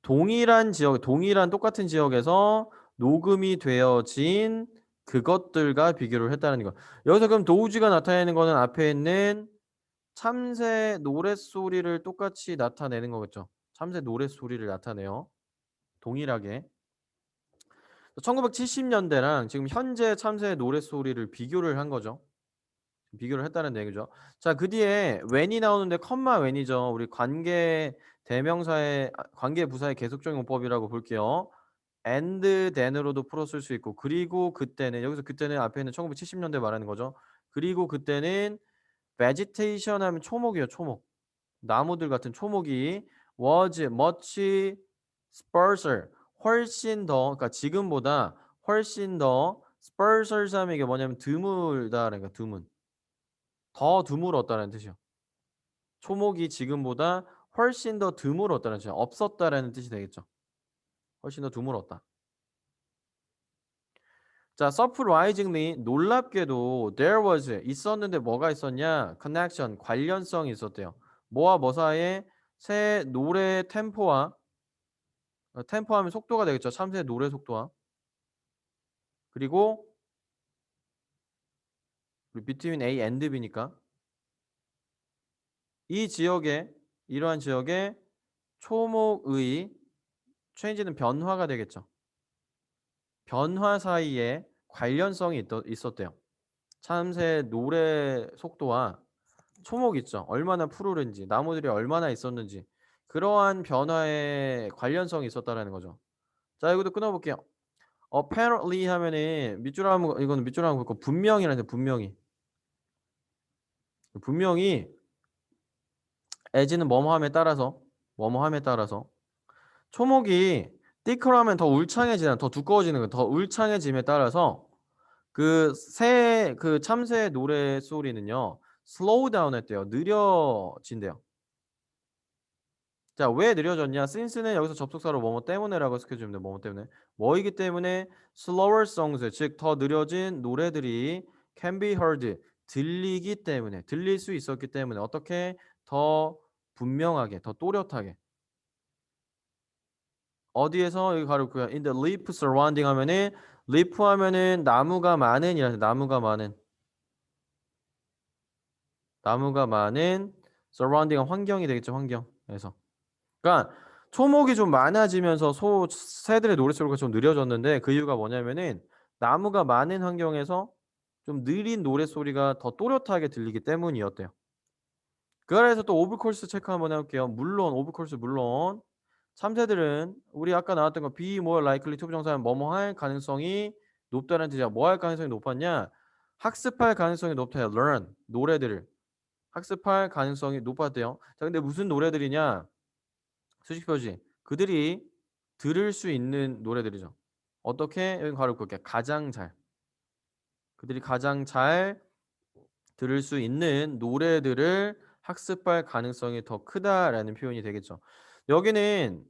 동일한 지역, 동일한 똑같은 지역에서 녹음이 되어진 그것들과 비교를 했다는 거. 여기서 그럼 도우지가 나타내는 거는 앞에 있는 참새 노랫소리를 똑같이 나타내는 거겠죠. 참새 노랫소리를 나타내요. 동일하게. 1970년대랑 지금 현재 참새의 노랫소리를 비교를 한 거죠. 비교를 했다는 얘기죠. 자, 그 뒤에 when이 나오는데 컴마 when이죠. 우리 관계 대명사의 관계 부사의 계속적 용법이라고 볼게요. and then으로도 풀었을 수 있고 그리고 그때는 여기서 그때는 앞에 있는 1970년대 말하는 거죠. 그리고 그때는 vegetation 하면 초목이에요. 초목. 나무들 같은 초목이 was much sparser 훨씬 더 그러니까 지금보다 훨씬 더 sparser 하면 이게 뭐냐면 드물다 그러니까 드문 더 드물었다는 뜻이요. 초목이 지금보다 훨씬 더 드물었다는 뜻이요. 없었다라는 뜻이 되겠죠. 훨씬 더 드물었다. 자, surprisingly 놀랍게도 there was 있었는데 뭐가 있었냐? connection 관련성이 있었대요. 뭐와 뭐 사이에 새 노래 템포와 템포하면 속도가 되겠죠. 참새 노래 속도와 그리고 between A and B니까 이 지역에 이러한 지역에 초목의 change는 변화가 되겠죠. 변화 사이에 관련성이 있었대요. 참새 노래 속도와 초목 있죠. 얼마나 푸르른지 나무들이 얼마나 있었는지 그러한 변화에 관련성이 있었다라는 거죠. 자, 이것도 끊어볼게요. apparently 하면은 밑줄 한번 이거는 밑줄 한번 긋고 분명이라는 분명히 as는 뭐뭐함에 따라서 초목이 thick하면 더 울창해지는 더 두꺼워지는 거 더 울창해짐에 따라서 그 참새의 노래 소리는요 slow down 했대요. 느려진대요. 자, 왜 느려졌냐? since는 여기서 접속사로 뭐뭐 때문에라고 해석해주면 돼요. 뭐뭐 때문에. 뭐이기 때문에 slower songs, 즉 더 느려진 노래들이 can be heard, 들리기 때문에, 들릴 수 있었기 때문에 어떻게 더 분명하게, 더 또렷하게. 어디에서 여기 가로 그 in the leaf surrounding 하면은 leaf 하면은 나무가 많은이라서 나무가 많은 surrounding 환경이 되겠죠. 환경에서. 그러니까 초목이 좀 많아지면서 새들의 노랫소리가 좀 느려졌는데 그 이유가 뭐냐면은 나무가 많은 환경에서 좀 느린 노랫소리가 더 또렷하게 들리기 때문이었대요. 그래서 또 오브 콜스 체크 한번 해볼게요. 물론 오브 콜스 물론 참새들은 우리 아까 나왔던 거 be more likely to 부정사는 뭐뭐 할 가능성이 높다는 뜻이야. 뭐 할 가능성이 높았냐? 학습할 가능성이 높대요. learn 노래들을 학습할 가능성이 높았대요. 자, 근데 무슨 노래들이냐? 수식 표시. 그들이 들을 수 있는 노래들이죠. 어떻게? 여기 가로 볼게요. 가장 잘. 그들이 가장 잘 들을 수 있는 노래들을 학습할 가능성이 더 크다라는 표현이 되겠죠. 여기는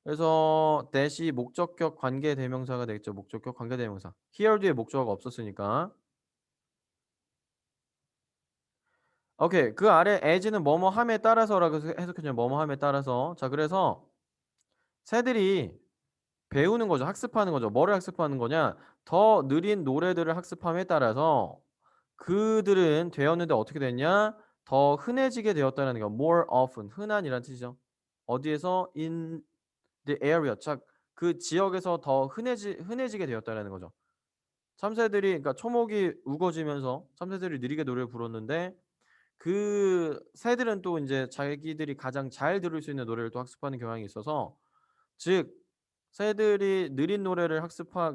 그래서 대시 목적격 관계 대명사가 되겠죠. 목적격 관계 대명사. here 뒤에 목적어가 없었으니까. 오케이. 그 아래 as는 뭐뭐 함에 따라서라고 해석했죠. 뭐뭐 함에 따라서. 자, 그래서 새들이 배우는 거죠. 학습하는 거죠. 뭐를 학습하는 거냐? 더 느린 노래들을 학습함에 따라서 그들은 되었는데 어떻게 됐냐? 더 흔해지게 되었다는 거. more often. 흔한이란 뜻이죠. 어디에서? in the area. 자, 그 지역에서 더 흔해지게 되었다는 거죠. 참새들이 그러니까 초목이 우거지면서 참새들이 느리게 노래를 불렀는데 그 새들은 또 이제 자기들이 가장 잘 들을 수 있는 노래를 또 학습하는 경향이 있어서 즉 새들이 느린 노래를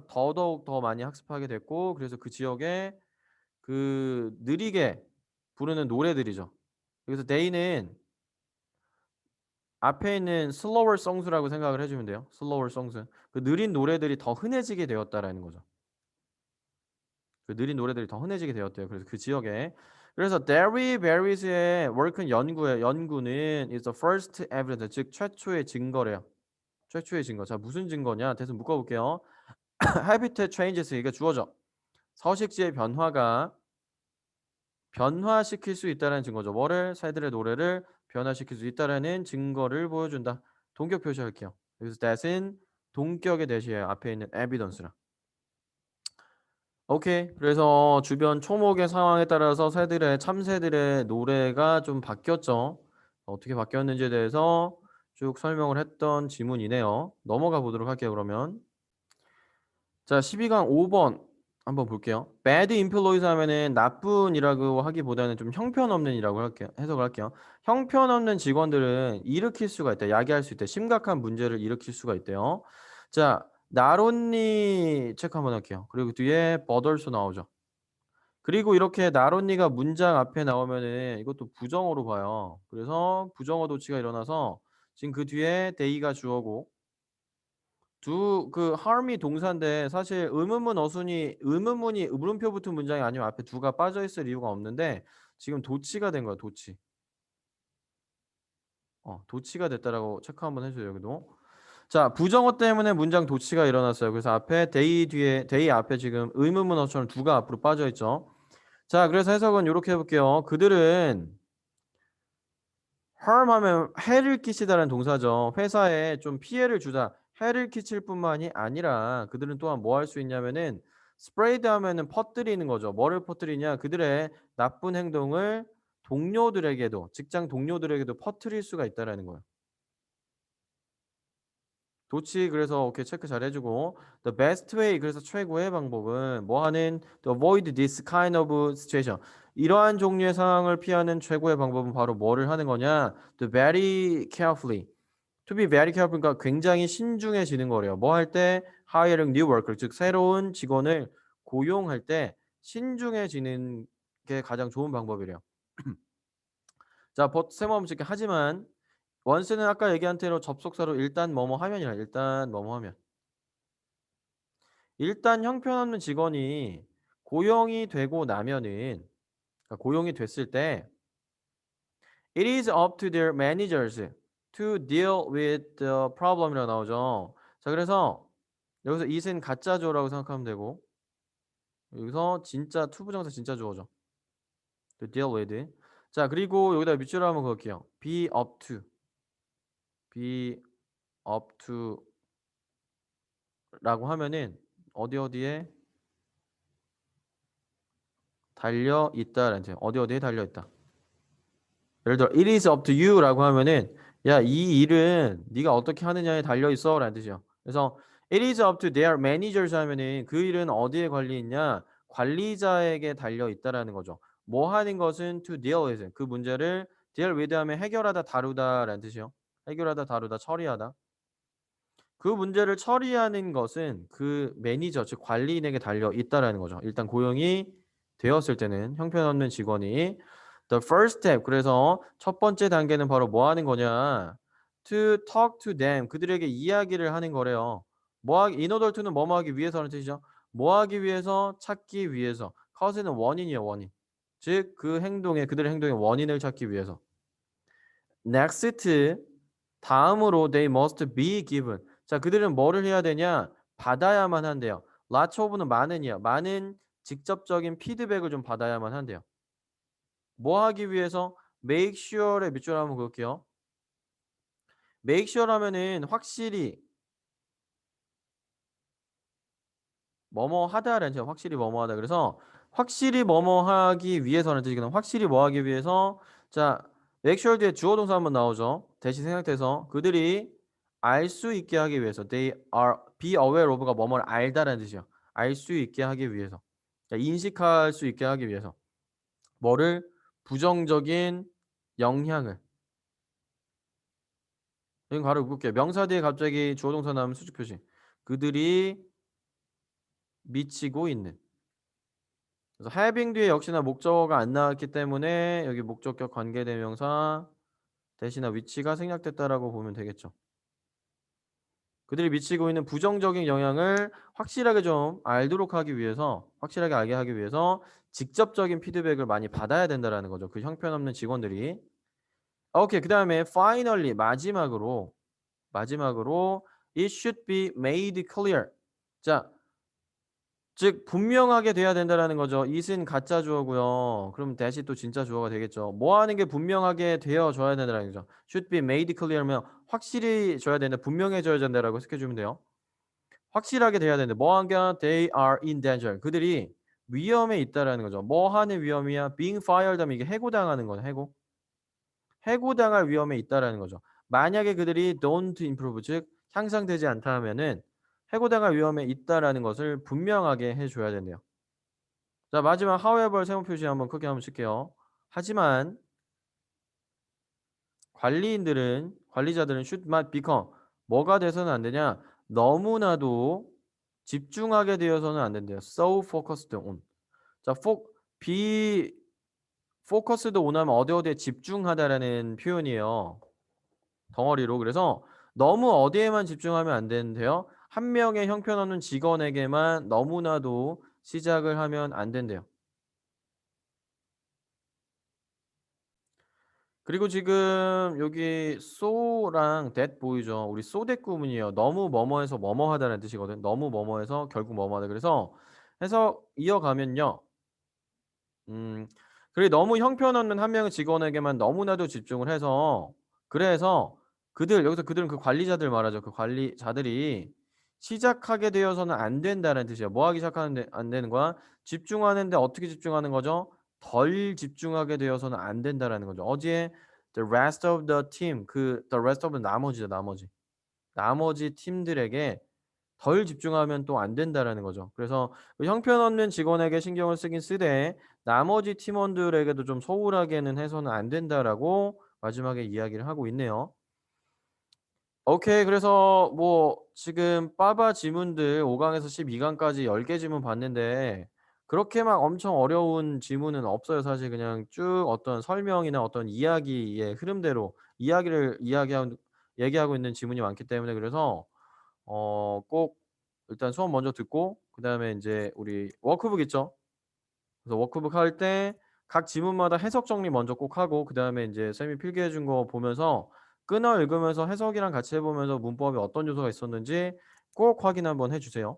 더더욱 더 많이 학습하게 됐고 그래서 그 지역에 그 느리게 부르는 노래들이죠. 그래서 they는 앞에 있는 slower songs라고 생각을 해주면 돼요. slower songs. 그 느린 노래들이 더 흔해지게 되었다라는 거죠. 그 느린 노래들이 더 흔해지게 되었대요. 그래서 그 지역에. 그래서 Derry Barries의 work는 연구예요. 연구는 is the first evidence, 즉 최초의 증거래요. 최초의 증거. 자, 무슨 증거냐? 대충 묶어볼게요. habitat changes 이게 주어져. 서식지의 변화가 변화시킬 수 있다는 증거죠. 뭐를? 새들의 노래를 변화시킬 수 있다라는 증거를 보여준다. 동격 표시할게요. 여기서 that은 동격의 대시예요. 앞에 있는 evidence랑. 오케이. 그래서 주변 초목의 상황에 따라서 참새들의 노래가 좀 바뀌었죠. 어떻게 바뀌었는지에 대해서 쭉 설명을 했던 지문이네요. 넘어가 보도록 할게요. 그러면 자 12강 5번 한번 볼게요. bad employees 하면은 나쁜이라고 하기보다는 좀 형편없는이라고 할게요. 해석을 할게요. 형편없는 직원들은 일으킬 수가 있다. 야기할 수 있다. 심각한 문제를 일으킬 수가 있대요. 자 나론니 체크 한번 할게요. 그리고 뒤에 버덜스 나오죠. 그리고 이렇게 나론니가 문장 앞에 나오면은 이것도 부정어로 봐요. 그래서 부정어 도치가 일어나서 지금 그 뒤에 they가 주어고 그 harm이 동사인데 사실 의문문이 물음표 붙은 문장이 아니면 앞에 do가 빠져 있을 이유가 없는데 지금 도치가 된 거야. 도치. 도치가 됐다라고 체크 한번 해줘요. 여기도. 자 부정어 때문에 문장 도치가 일어났어요. 그래서 앞에 they 앞에 지금 의문문어처럼 do가 앞으로 빠져 있죠. 자 그래서 해석은 이렇게 해볼게요. 그들은 harm 하면 해를 끼치다라는 동사죠. 회사에 좀 피해를 주다. 해를 끼칠 뿐만이 아니라 그들은 또한 뭐 할 수 있냐면은 spread 하면은 퍼뜨리는 거죠. 뭐를 퍼뜨리냐? 그들의 나쁜 행동을 직장 동료들에게도 퍼뜨릴 수가 있다라는 거예요. 도치 그래서 오케이 체크 잘 해주고 the best way 그래서 최고의 방법은 뭐 하는 to avoid this kind of situation 이러한 종류의 상황을 피하는 최고의 방법은 바로 뭐를 하는 거냐 to very carefully to be very careful 그러니까 굉장히 신중해지는 거래요. 뭐 할 때 hiring new worker 즉 새로운 직원을 고용할 때 신중해지는 게 가장 좋은 방법이래요. 자, 세모함 찍기 하지만 원스는 아까 얘기한 대로 접속사로 일단 뭐뭐 하면이라 일단 뭐뭐 하면 일단 형편없는 직원이 고용이 되고 나면은 그러니까 고용이 됐을 때 it is up to their managers to deal with the problem이라고 나오죠. 자 그래서 여기서 it은 가짜조라고 생각하면 되고 여기서 진짜 투부정사 진짜 주어죠. to deal with. 자 그리고 여기다 밑줄을 한번 그을게요. be up to 라고 하면은 어디에 달려 있다라는 뜻이에요. 어디에 달려 있다. 예를 들어 it is up to you라고 하면은 야, 이 일은 네가 어떻게 하느냐에 달려 있어라는 뜻이죠. 그래서 it is up to their managers 하면은 그 일은 어디에 관리 있냐? 관리자에게 달려 있다라는 거죠. 뭐 하는 것은 to deal with 그 문제를 deal with 하면 해결하다, 다루다라는 뜻이요. 해결하다, 다루다, 처리하다. 그 문제를 처리하는 것은 그 매니저 즉 관리인에게 달려 있다라는 거죠. 일단 고용이 되었을 때는 형편없는 직원이 the first step 그래서 첫 번째 단계는 바로 뭐 하는 거냐? to talk to them 그들에게 이야기를 하는 거래요. 뭐 하기 in order to는 뭐뭐 하기 위해서라는 뜻이죠. 뭐 하기 위해서 찾기 위해서 cause는 원인이에요, 원인. 즉 그 행동에 그들의 행동의 원인을 찾기 위해서. next 다음으로 they must be given. 자, 그들은 뭐를 해야 되냐? 받아야만 한대요. lots of는 많은이요. 많은 직접적인 피드백을 좀 받아야만 한대요. 뭐 하기 위해서? make sure의 밑줄 한번 그을게요. make sure 하면은 확실히 뭐뭐 하다라는 뜻이에요. 확실히 뭐뭐 하다. 그래서 확실히 뭐뭐 하기 위해서라는 뜻이거든요. 확실히 뭐 하기 위해서 자, make sure 뒤에 주어 동사 한번 나오죠. 대신 생략돼서 그들이 알 수 있게 하기 위해서 they are be aware of가 뭐뭐를 알다라는 뜻이에요. 알 수 있게 하기 위해서. 그러니까 인식할 수 있게 하기 위해서. 뭐를 부정적인 영향을. 여기 바로 묶을게요. 명사 뒤에 갑자기 주어 동사 나오면 수직 표시. 그들이 미치고 있는. 그래서 having 뒤에 역시나 목적어가 안 나왔기 때문에 여기 목적격 관계대명사 대신에 위치가 생략됐다라고 보면 되겠죠. 그들이 미치고 있는 부정적인 영향을 확실하게 좀 알도록 하기 위해서 확실하게 알게 하기 위해서 직접적인 피드백을 많이 받아야 된다라는 거죠. 그 형편없는 직원들이. 오케이. 그다음에 finally 마지막으로 it should be made clear. 자, 즉 분명하게 돼야 된다라는 거죠. it은 가짜 주어고요. 그럼 that이 또 진짜 주어가 되겠죠. 뭐 하는 게 분명하게 되어줘야 된다는 거죠. should be made clear면 확실히 줘야 된다. 분명해져야 된다라고 해석해 주면 돼요. 확실하게 돼야 된다. 뭐 하는 게 they are in danger. 그들이 위험에 있다라는 거죠. 뭐 하는 위험이야? being fired 하면 이게 해고당하는 거죠. 해고당할 위험에 있다라는 거죠. 만약에 그들이 don't improve 즉 향상되지 않다 하면은 해고당할 위험에 있다라는 것을 분명하게 해줘야 된대요. 자, 마지막 however 세모 표시 한번 크게 한번 칠게요. 하지만 관리자들은 should not become 뭐가 돼서는 안 되냐? 너무나도 집중하게 되어서는 안 된대요. So focused on. 자, be focused on 하면 어디에 집중하다라는 표현이에요. 덩어리로. 그래서 너무 어디에만 집중하면 안 되는데요. 한 명의 형편없는 직원에게만 너무나도 시작을 하면 안 된대요. 그리고 지금 여기 so랑 that 보이죠? 우리 so that 구문이에요. 너무 뭐뭐해서 뭐뭐하다는 뜻이거든. 너무 뭐뭐해서 결국 뭐뭐하다. 그래서 해서 이어가면요. 음. 그래 너무 형편없는 한 명의 직원에게만 너무나도 집중을 해서 그래서 여기서 그들은 그 관리자들 말하죠. 그 관리자들이 시작하게 되어서는 안 된다는 뜻이에요. 뭐 하기 시작하는데 안 되는 거야? 집중하는데 어떻게 집중하는 거죠? 덜 집중하게 되어서는 안 된다라는 거죠. 어디에? The rest of the team. the rest of는 나머지죠, 나머지. 나머지 팀들에게 덜 집중하면 또 안 된다라는 거죠. 그래서 그 형편없는 직원에게 신경을 쓰긴 쓰되 나머지 팀원들에게도 좀 소홀하게는 해서는 안 된다라고 마지막에 이야기를 하고 있네요. 오케이. 그래서 뭐 지금 빠바 지문들 5 강에서 12 강까지 10개 지문 봤는데 그렇게 막 엄청 어려운 지문은 없어요. 사실 그냥 쭉 어떤 설명이나 어떤 이야기의 흐름대로 이야기를 얘기하고 있는 지문이 많기 때문에 그래서 꼭 일단 수업 먼저 듣고 그다음에 인제 우리 워크북 있죠? 그래서 워크북 할 때 각 지문마다 해석 정리 먼저 꼭 하고 그다음에 인제 쌤이 필기해 준 거 보면서 끊어 읽으면서 해석이랑 같이 해 보면서 문법에 어떤 요소가 있었는지 꼭 확인 한번 해 주세요.